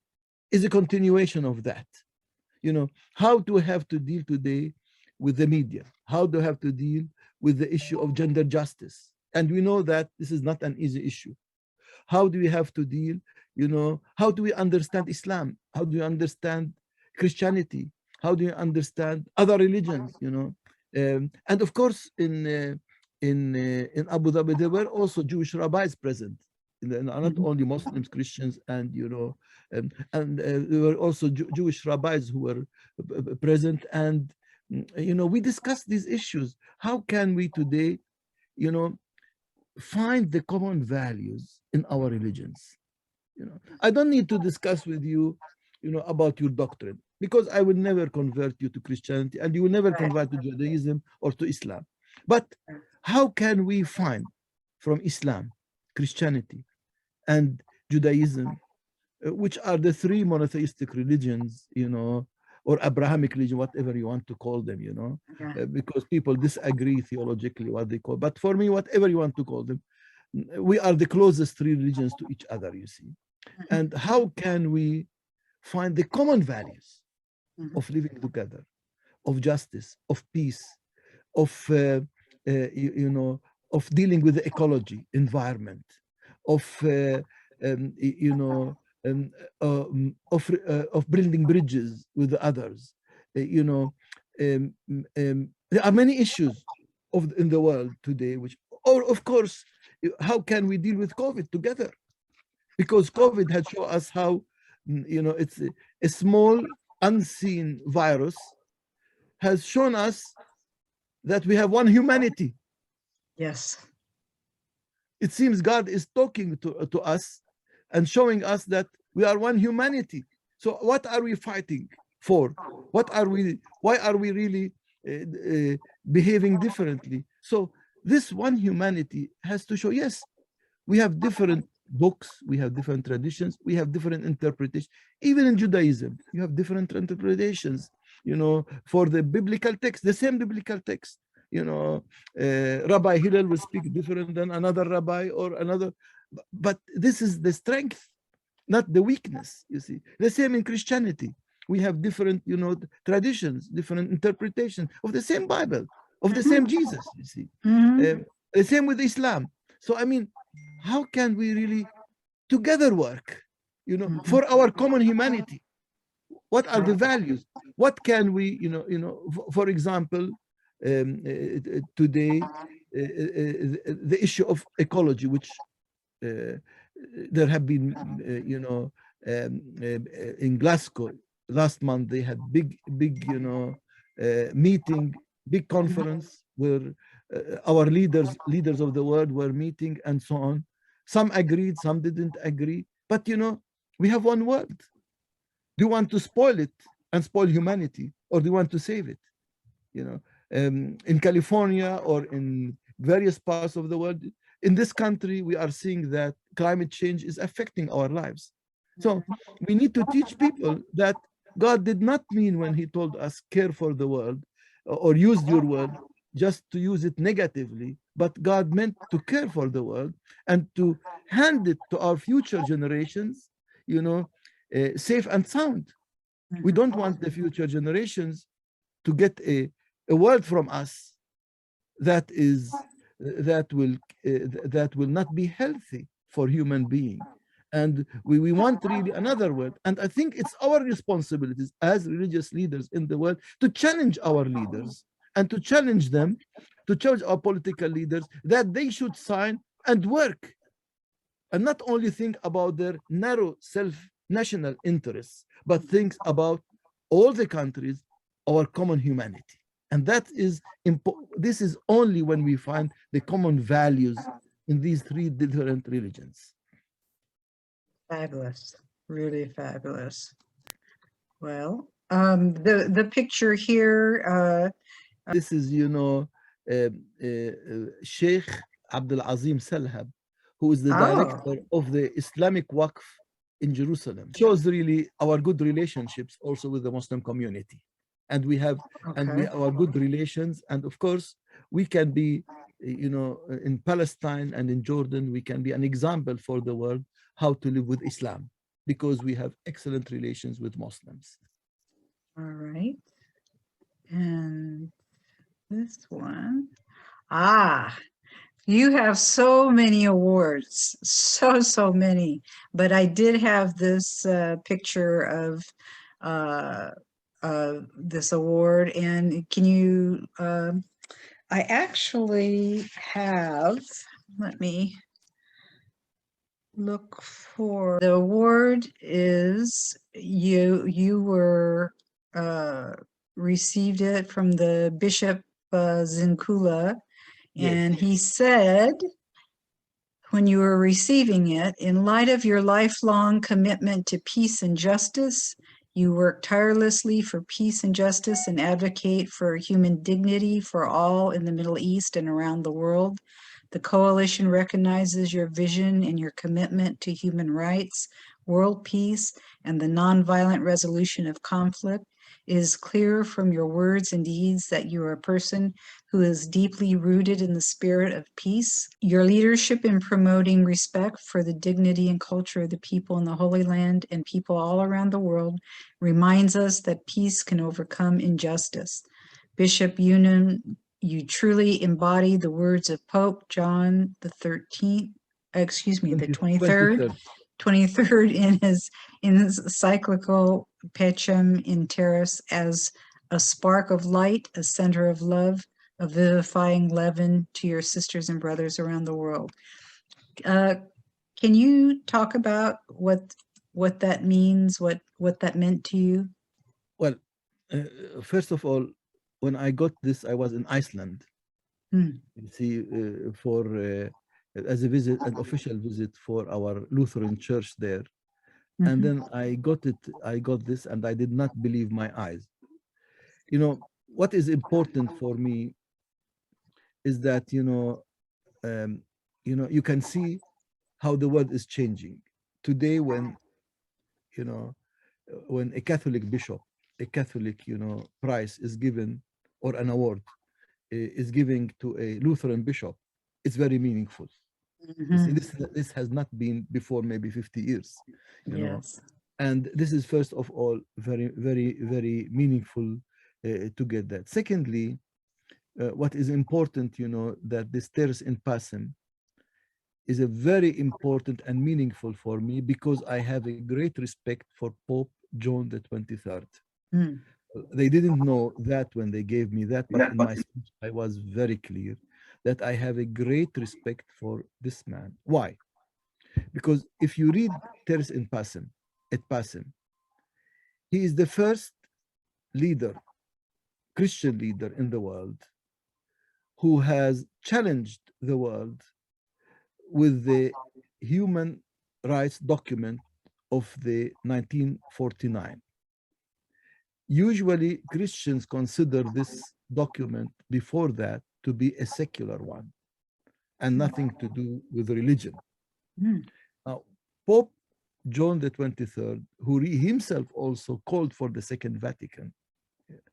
is a continuation of that. How do we have to deal today with the media? How do we have to deal with the issue of gender justice? And we know that this is not an easy issue. How do we have to deal, how do we understand Islam? How do we understand Christianity? How do you understand other religions, and of course, in Abu Dhabi, there were also Jewish rabbis present, not only Muslims, Christians, and there were also Jewish rabbis who were present, and we discussed these issues. How can we today, find the common values in our religions. I don't need to discuss with you, about your doctrine, because I will never convert you to Christianity, and you will never convert to Judaism or to Islam. But how can we find from Islam, Christianity, and Judaism, which are the three monotheistic religions, or Abrahamic religion, whatever you want to call them, because people disagree theologically what they call. But for me, whatever you want to call them, we are the closest three religions to each other, you see. And how can we find the common values of living together, of justice, of peace, of of dealing with the ecology, environment, of of building bridges with others. There are many issues in the world today, which, or of course, how can we deal with COVID together? Because COVID had shown us how, it's a small, unseen virus has shown us that we have one humanity. Yes. It seems God is talking to us and showing us that we are one humanity. So what are we fighting for? Why are we really behaving differently? So this one humanity has to show, yes, we have different books, we have different traditions, we have different interpretations. Even in Judaism, you have different interpretations, for the biblical text, the same biblical text. Rabbi Hillel will speak different than another rabbi or another, but this is the strength, not the weakness, you see. The same in Christianity. We have different, traditions, different interpretations of the same Bible, of the same Jesus, you see. The same with Islam. So, I mean, how can we really together work, for our common humanity? What are the values? What can we, for example, today, the issue of ecology, which there have been, in Glasgow last month, they had big, meeting, big conference where our leaders of the world were meeting and so on. Some agreed, some didn't agree. But, we have one world. Do you want to spoil it and spoil humanity, or do you want to save it? In California or in various parts of the world, in this country, we are seeing that climate change is affecting our lives. So we need to teach people that God did not mean when he told us care for the world or use your world just to use it negatively, but God meant to care for the world and to hand it to our future generations, safe and sound. We don't want the future generations to get a word from us that will not be healthy for human being. And we want really another word. And I think it's our responsibilities as religious leaders in the world to challenge our leaders and to challenge them, to challenge our political leaders, that they should sign and work and not only think about their narrow self-national interests, but think about all the countries, our common humanity. And that is this is only when we find the common values in these three different religions. Fabulous, really fabulous. Well, the picture here. This is, Sheikh Abdul Azim Salhab, who is the director of the Islamic Waqf in Jerusalem. Shows really our good relationships also with the Muslim community. And we have our good relations. And of course, we can be, in Palestine and in Jordan, we can be an example for the world how to live with Islam, because we have excellent relations with Muslims. All right. And this one. You have so many awards, so many. But I did have this picture of this award, and can you? I actually have. Let me look for the award. Is you were received it from the Bishop Zinkula, and he said when you were receiving it, in light of your lifelong commitment to peace and justice, you work tirelessly for peace and justice and advocate for human dignity for all in the Middle East and around the world. The coalition recognizes your vision and your commitment to human rights, world peace, and the nonviolent resolution of conflict. It is clear from your words and deeds that you are a person who is deeply rooted in the spirit of peace. Your leadership in promoting respect for the dignity and culture of the people in the Holy Land and people all around the world reminds us that peace can overcome injustice. Bishop Younan, you truly embody the words of Pope John the 23rd in his encyclical Pacem in Terris as a spark of light, a center of love, a vivifying leaven to your sisters and brothers around the world. Can you talk about what that means, what that meant to you? Well, first of all, when I got this, I was in Iceland. You see, as a visit, an official visit for our Lutheran church there. And then I got this, and I did not believe my eyes. You know, what is important for me is that, you can see how the world is changing. Today, when a Catholic bishop, a Catholic, prize is given, or an award is given to a Lutheran bishop, it's very meaningful. You see, this has not been before maybe 50 years, you know. And this is, first of all, very, very, very meaningful to get that. Secondly, what is important, that this Terris in Pacem is a very important and meaningful for me, because I have a great respect for Pope John the 23rd. They didn't know that when they gave me that, but in my speech, I was very clear that I have a great respect for this man. Why? Because if you read Terris in Pacem, at Pacem, he is the first leader, Christian leader in the world, who has challenged the world with the human rights document of the 1949. Usually, Christians consider this document before that to be a secular one and nothing to do with religion. Now, Pope John the 23rd, who himself also called for the Second Vatican,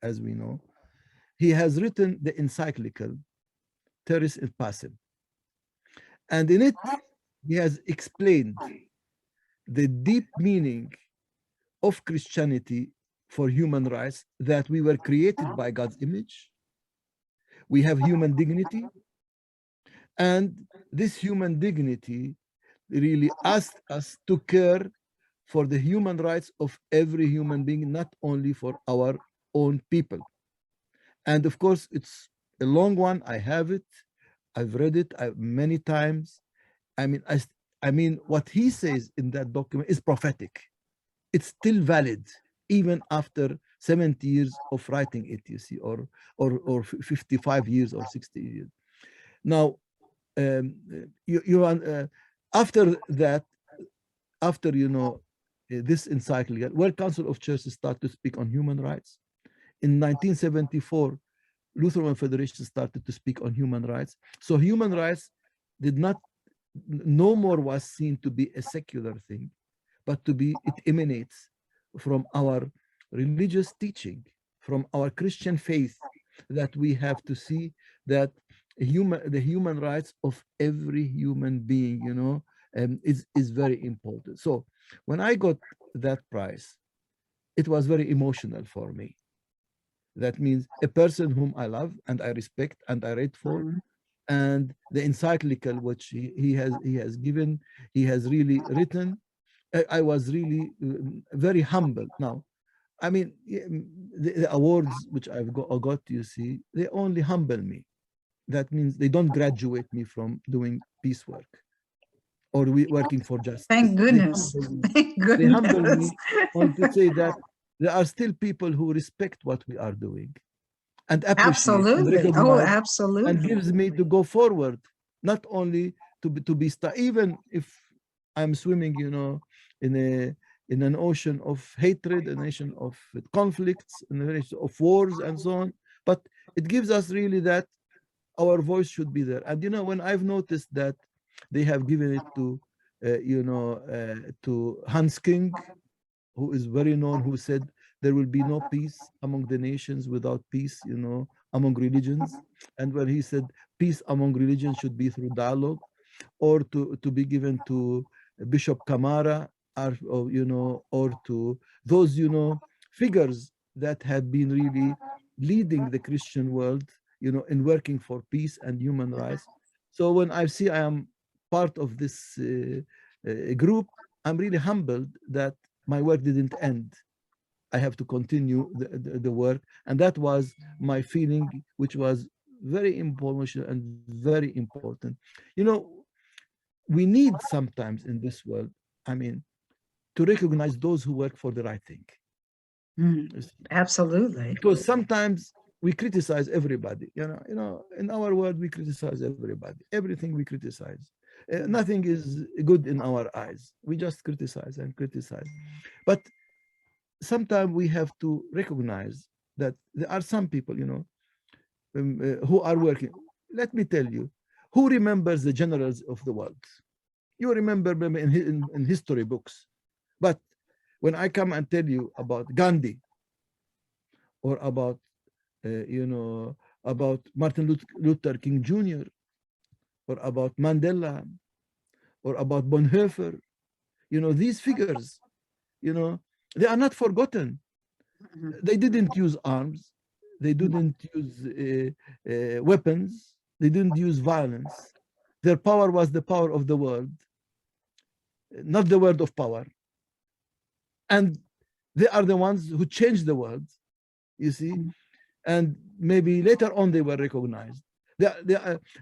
as we know, he has written the encyclical Terris in Pacem. And in it, he has explained the deep meaning of Christianity for human rights, that we were created by God's image. We have human dignity. And this human dignity really asked us to care for the human rights of every human being, not only for our own people. And of course, it's a long one. I have it. I've read it many times. I mean, what he says in that document is prophetic. It's still valid, even after 70 years of writing it, you see, or 55 years or 60 years. Now, after that, this encyclical, World Council of Churches started to speak on human rights. In 1974, Lutheran Federation started to speak on human rights. So human rights no more was seen to be a secular thing, but it emanates from our religious teaching, from our Christian faith, that we have to see that the human rights of every human being, is very important. So when I got that prize, it was very emotional for me. That means a person whom I love and I respect and I read for, and the encyclical which he has given, he has really written. I was really very humble. Now, I mean, the awards which I've got, you see, they only humble me. That means they don't graduate me from doing peace work or working for justice. Thank goodness. Thank goodness. They humble me on to say that there are still people who respect what we are doing and appreciate. Absolutely. And Oh, absolutely. And gives me to go forward, not only even if I'm swimming, in an ocean of hatred, an ocean of conflicts, an ocean of wars and so on. But it gives us really that our voice should be there. And when I've noticed that they have given it to Hans King, who is very known, who said there will be no peace among the nations without peace, among religions. And when he said peace among religions should be through dialogue, or to be given to Bishop Kamara, or to those, figures that have been really leading the Christian world, in working for peace and human rights. So when I see I am part of this group, I'm really humbled that my work didn't end. I have to continue the work. And that was my feeling, which was very emotional and very important. We need sometimes in this world, to recognize those who work for the right thing. Absolutely. Because sometimes we criticize everybody. In our world, we criticize everybody. Everything we criticize. Nothing is good in our eyes. We just criticize and criticize. But sometimes we have to recognize that there are some people, who are working. Let me tell you, who remembers the generals of the world? You remember them in history books. But when I come and tell you about Gandhi, or about, about Martin Luther King Jr., or about Mandela, or about Bonhoeffer, these figures, they are not forgotten. They didn't use arms. They didn't use weapons. They didn't use violence. Their power was the power of the word, not the word of power. And they are the ones who changed the world, you see. And maybe later on they were recognized.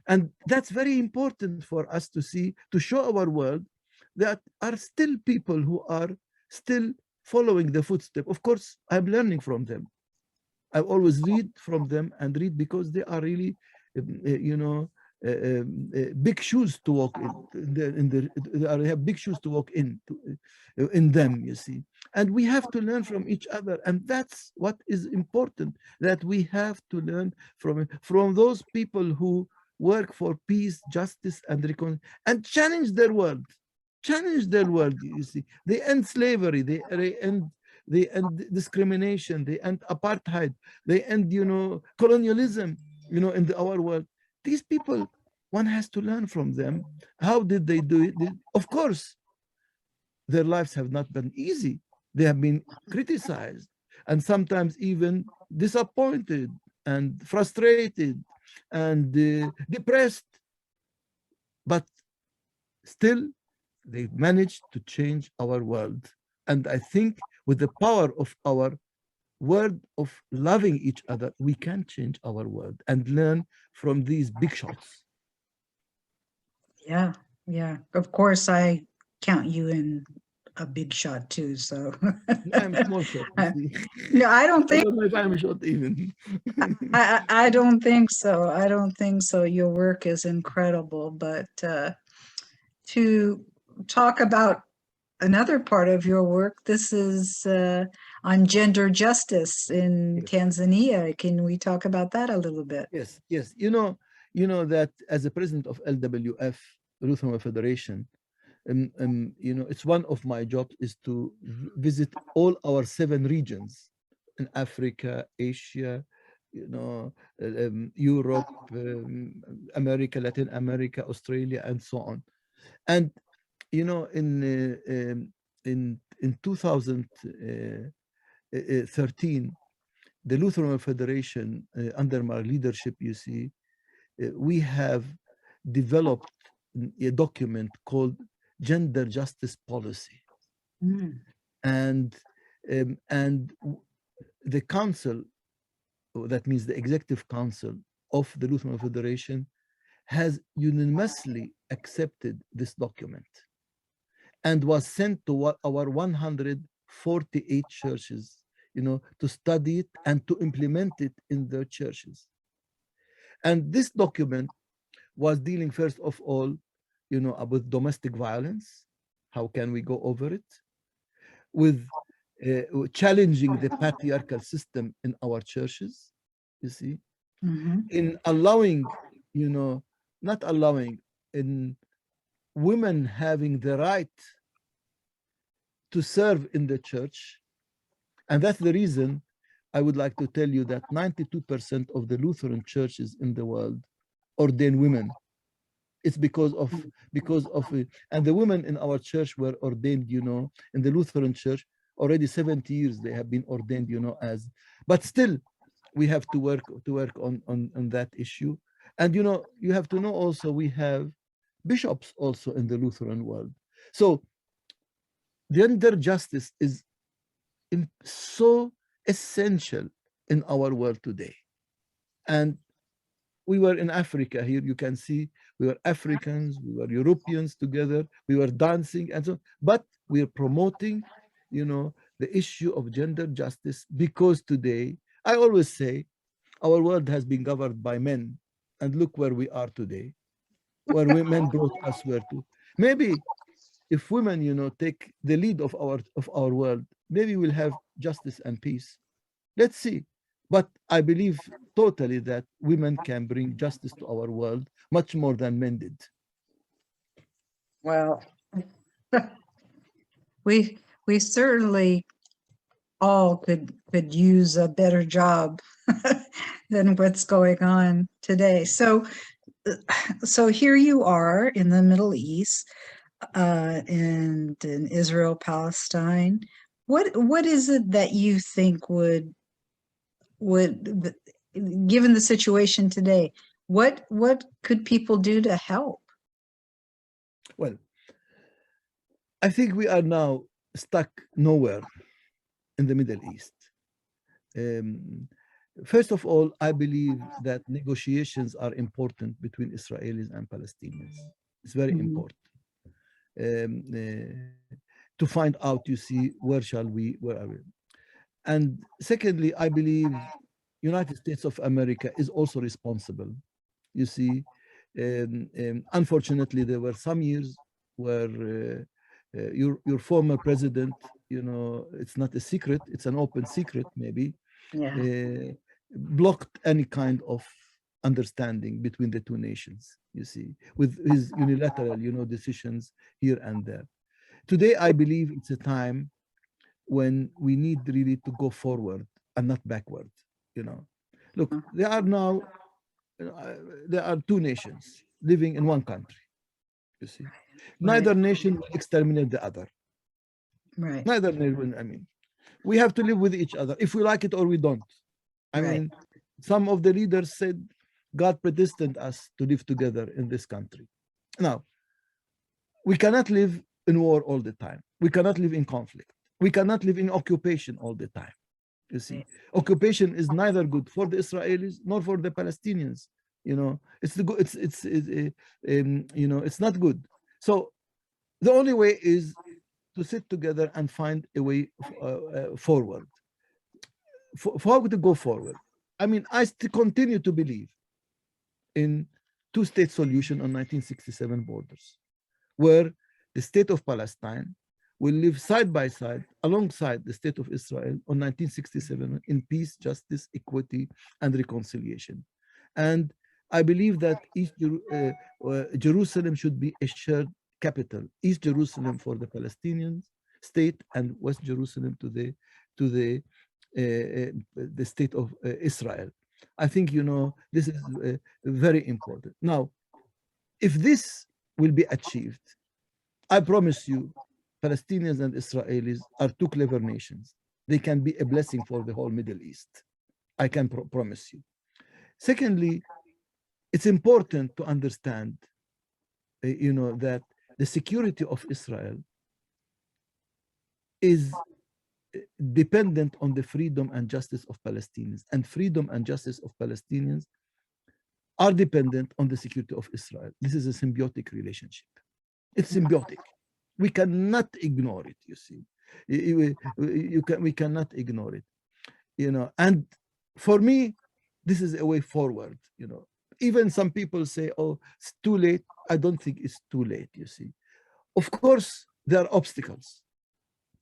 And that's very important for us to see, to show our world that are still people who are still following the footsteps. Of course, I'm learning from them. I always read from them and read, because they are really, big shoes to walk in. They have big shoes to walk in them, you see. And we have to learn from each other. And that's what is important, that we have to learn from those people who work for peace, justice, and reconciliation, and challenge their world. Challenge their world, you see. They end slavery, they end discrimination, they end apartheid, they end, colonialism, in our world. These people, one has to learn from them. How did they do it? Of course, their lives have not been easy. They have been criticized, and sometimes even disappointed and frustrated and depressed. But still, they managed to change our world. And I think with the power of our word of loving each other, we can change our world and learn from these big shots. Yeah. Of course, I count you in a big shot too. So I'm small shot. No, I don't think. I don't know if I'm a shot even. I don't think so. I don't think so. Your work is incredible. But to talk about another part of your work, this is on gender justice in Tanzania. Can we talk about that a little bit? Yes. You know that as the president of LWF, Lutheran Federation, it's one of my jobs is to visit all our 7 regions in Africa, Asia, Europe, America, Latin America, Australia, and so on. And in 2013, the Lutheran Federation, under my leadership, you see, we have developed a document called Gender Justice Policy. And the council, that means the executive council of the Lutheran Federation, has unanimously accepted this document and was sent to our 148 churches, to study it and to implement it in their churches. And this document was dealing, first of all, about domestic violence. How can we go over it? With challenging the patriarchal system in our churches, you see, in allowing, not allowing, in women having the right to serve in the church. And that's the reason I would like to tell you that 92% of the Lutheran churches in the world ordain women. It's because of and the women in our church were ordained, in the Lutheran church already 70 years they have been ordained, but still we have to work on that issue. And you have to know also we have bishops also in the Lutheran world. So gender justice is so essential in our world today. And we were in Africa here, you can see we were Africans, we were Europeans together, we were dancing and so, but we are promoting, the issue of gender justice, because today, I always say, our world has been governed by men, and look where we are today, where women brought us where to. Maybe if women, take the lead of our world, maybe we'll have justice and peace. Let's see. But I believe totally that women can bring justice to our world much more than men did. Well, we certainly all could use a better job than what's going on today. So here you are in the Middle East, and in Israel, Palestine. What is it that you think would, given the situation today, what could people do to help? Well, I think we are now stuck nowhere in the Middle East. First of all, I believe that negotiations are important between Israelis and Palestinians. It's very important to find out, where are we? And secondly, I believe United States of America is also responsible. Unfortunately, there were some years where your former president, it's not a secret, it's an open secret maybe, blocked any kind of understanding between the two nations, with his unilateral, decisions here and there. Today, I believe it's a time when we need really to go forward and not backward, Look, there are two nations living in one country, Neither nation will exterminate the other. Right. Neither nation, we have to live with each other, if we like it or we don't. I mean, some of the leaders said, God predestined us to live together in this country. Now, we cannot live in war all the time. We cannot live in conflict. We cannot live in occupation all the time. Occupation is neither good for the Israelis nor for the Palestinians. It's not good. So the only way is to sit together and find a way forward. For how to go forward? I still continue to believe in two-state solution on 1967 borders, where the state of Palestine will live side by side alongside the state of Israel on 1967 in peace, justice, equity, and reconciliation. And I believe that East Jerusalem should be a shared capital. East Jerusalem for the Palestinian state and West Jerusalem to the state of Israel. I think this is very important. Now, if this will be achieved, I promise you, Palestinians and Israelis are two clever nations. They can be a blessing for the whole Middle East. I can promise you. Secondly, it's important to understand, that the security of Israel is dependent on the freedom and justice of Palestinians, and freedom and justice of Palestinians are dependent on the security of Israel. This is a symbiotic relationship. It's symbiotic. We cannot ignore it, we cannot ignore it, and for me, this is a way forward, Even some people say, oh, it's too late. I don't think it's too late, you see. Of course, there are obstacles,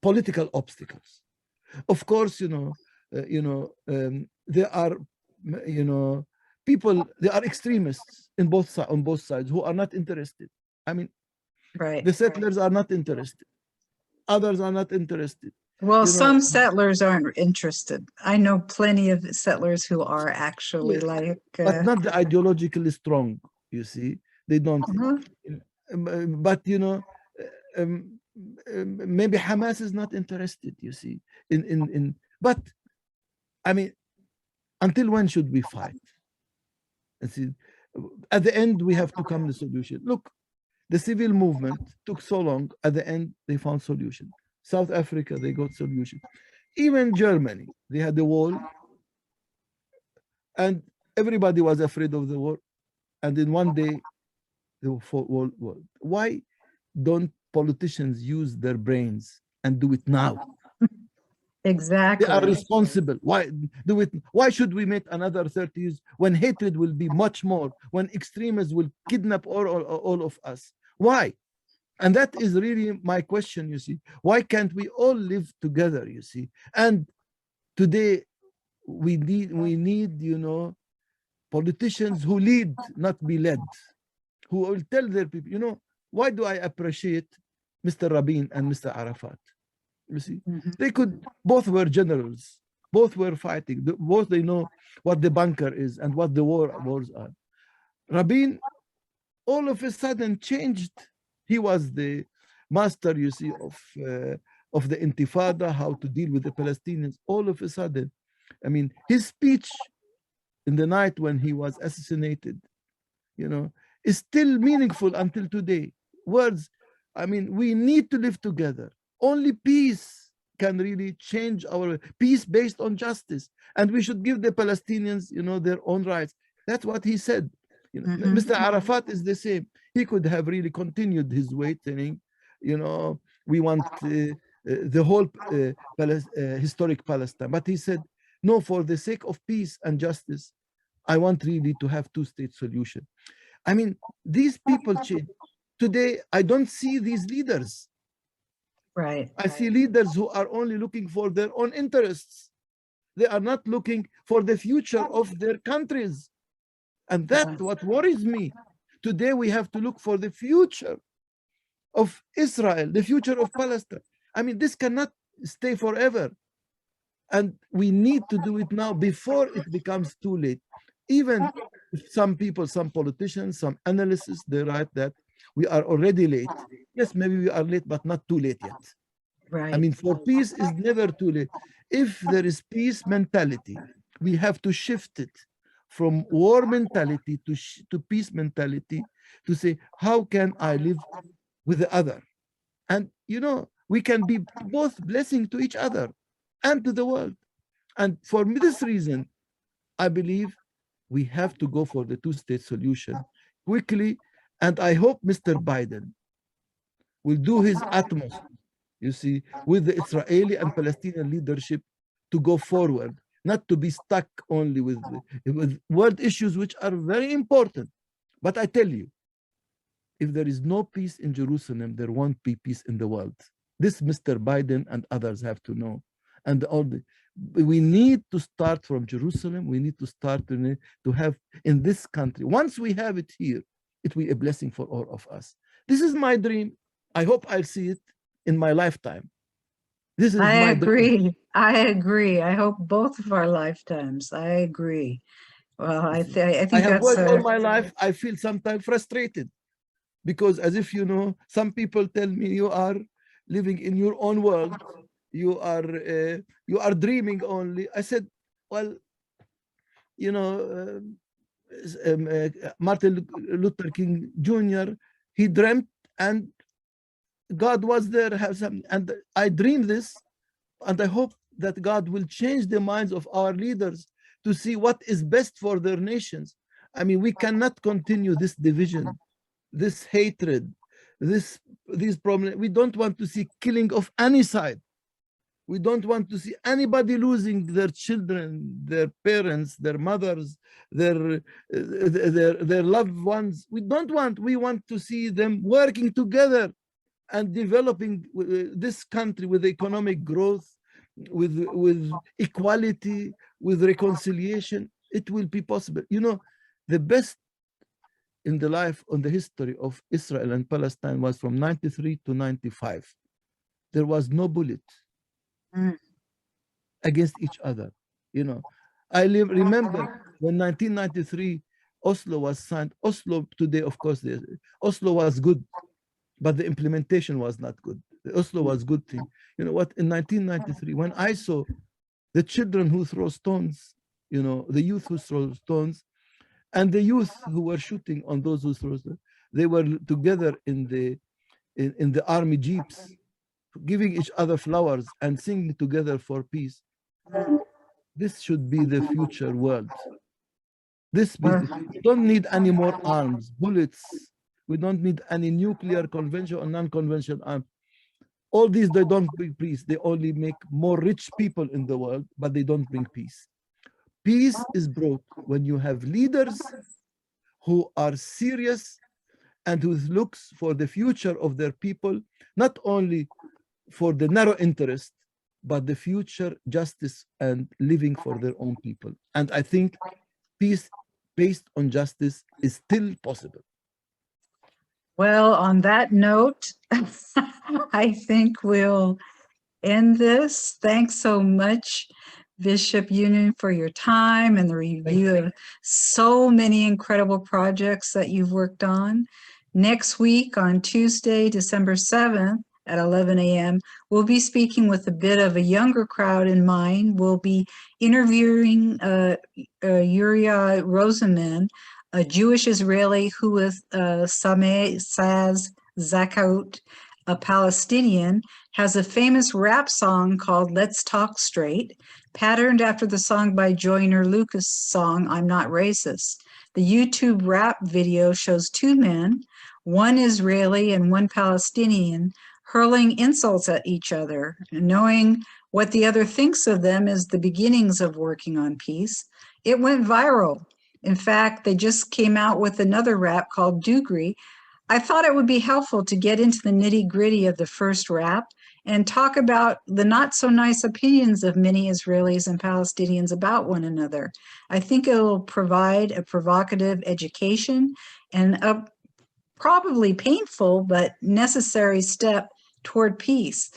political obstacles. Of course, there are, people, there are extremists on both sides who are not interested. I mean, Right. the settlers are not interested. Others are not interested. Well, some settlers aren't interested. I know plenty of settlers who are actually like... but not the ideologically strong, you see. They don't. But, maybe Hamas is not interested, you see. But, I mean, until when should we fight? See, at the end, we have to come to a solution. Look, the civil movement took so long. At the end, they found solution. South Africa, they got solution. Even Germany, they had the wall, and everybody was afraid of the war. And in one day, the wall. Why don't politicians use their brains and do it now? Exactly. They are responsible. Why do it? Why should we make another 30 years when hatred will be much more, when extremists will kidnap all of us? Why? And that is really my question, you see. Why can't we all live together, you see? And today we need, politicians who lead, not be led, who will tell their people, why do I appreciate Mr. Rabin and Mr. Arafat? You see, they both were generals, both were fighting, both they know what the bunker is and what the wars are. Rabin, all of a sudden changed. He was the master, you see, of the Intifada, how to deal with the Palestinians. All of a sudden, I mean, his speech in the night when he was assassinated, is still meaningful until today. Words, I mean, we need to live together. Only peace can really change our peace based on justice. And we should give the Palestinians, their own rights. That's what he said. Mr. Arafat is the same. He could have really continued his way, saying, we want the whole historic Palestine. But he said, no, for the sake of peace and justice, I want really to have two-state solution. I mean, these people change. Today, I don't see these leaders. Right. I see leaders who are only looking for their own interests. They are not looking for the future of their countries. And that's what worries me. Today, we have to look for the future of Israel, the future of Palestine. I mean, this cannot stay forever. And we need to do it now before it becomes too late. Even if some people, some politicians, some analysts, they write that we are already late. Yes, maybe we are late, but not too late yet. Right. I mean, for peace is never too late. If there is peace mentality, we have to shift it from war mentality to peace mentality, to say, how can I live with the other? And, we can be both blessing to each other and to the world. And for this reason, I believe we have to go for the two-state solution quickly. And I hope Mr. Biden will do his utmost, you see, with the Israeli and Palestinian leadership to go forward, not to be stuck only with world issues, which are very important. But I tell you, if there is no peace in Jerusalem, there won't be peace in the world. This Mr. Biden and others have to know. And we need to start from Jerusalem. We need to start to have in this country. Once we have it here, it will be a blessing for all of us. This is my dream. I hope I'll see it in my lifetime. This is my dream. I agree. I hope both of our lifetimes. I agree. Well, I think I have that's worked all my life. I feel sometimes frustrated because, as if some people tell me you are living in your own world. You are dreaming only. I said, well, Martin Luther King Jr., he dreamt and God was there, and I dream this, and I hope that God will change the minds of our leaders to see what is best for their nations. I mean, we cannot continue this division, this hatred, these problems. We don't want to see killing of any side. We don't want to see anybody losing their children, their parents, their mothers, their loved ones. We want to see them working together and developing this country with economic growth, with equality, with reconciliation. It will be possible. You know, the best in the life, on the history of Israel and Palestine was from 93 to 95. There was no bullet against each other. You know, I remember when 1993 Oslo was signed. Oslo today, of course, Oslo was good, but the implementation was not good. Oslo was good thing. You know what? In 1993, when I saw the children who throw stones, you know, the youth who throw stones, and the youth who were shooting on those who throw stones, they were together in the army jeeps, giving each other flowers and singing together for peace. This should be the future world. We don't need any more arms, bullets. We don't need any nuclear, conventional or non-conventional arms. All these, they don't bring peace. They only make more rich people in the world, but they don't bring peace. Peace is brought when you have leaders who are serious and who looks for the future of their people, not only for the narrow interest, but the future justice and living for their own people. And I think peace based on justice is still possible. Well, on that note, I think we'll end this. Thanks so much, Bishop Younan, for your time and the review of so many incredible projects that you've worked on. Next week on Tuesday, December 7th at 11 a.m., we'll be speaking with a bit of a younger crowd in mind. We'll be interviewing Uriah Rosenman, a Jewish Israeli who is Sameh Saz Zakaut, a Palestinian, has a famous rap song called Let's Talk Straight, patterned after the song by Joyner Lucas' song, I'm Not Racist. The YouTube rap video shows two men, one Israeli and one Palestinian, hurling insults at each other. Knowing what the other thinks of them is the beginnings of working on peace. It went viral. In fact, they just came out with another rap called Dugri. I thought it would be helpful to get into the nitty-gritty of the first rap and talk about the not-so-nice opinions of many Israelis and Palestinians about one another. I think it will provide a provocative education and a probably painful but necessary step toward peace.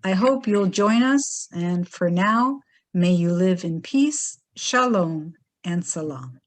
I hope you'll join us, and for now, may you live in peace, shalom, and salam.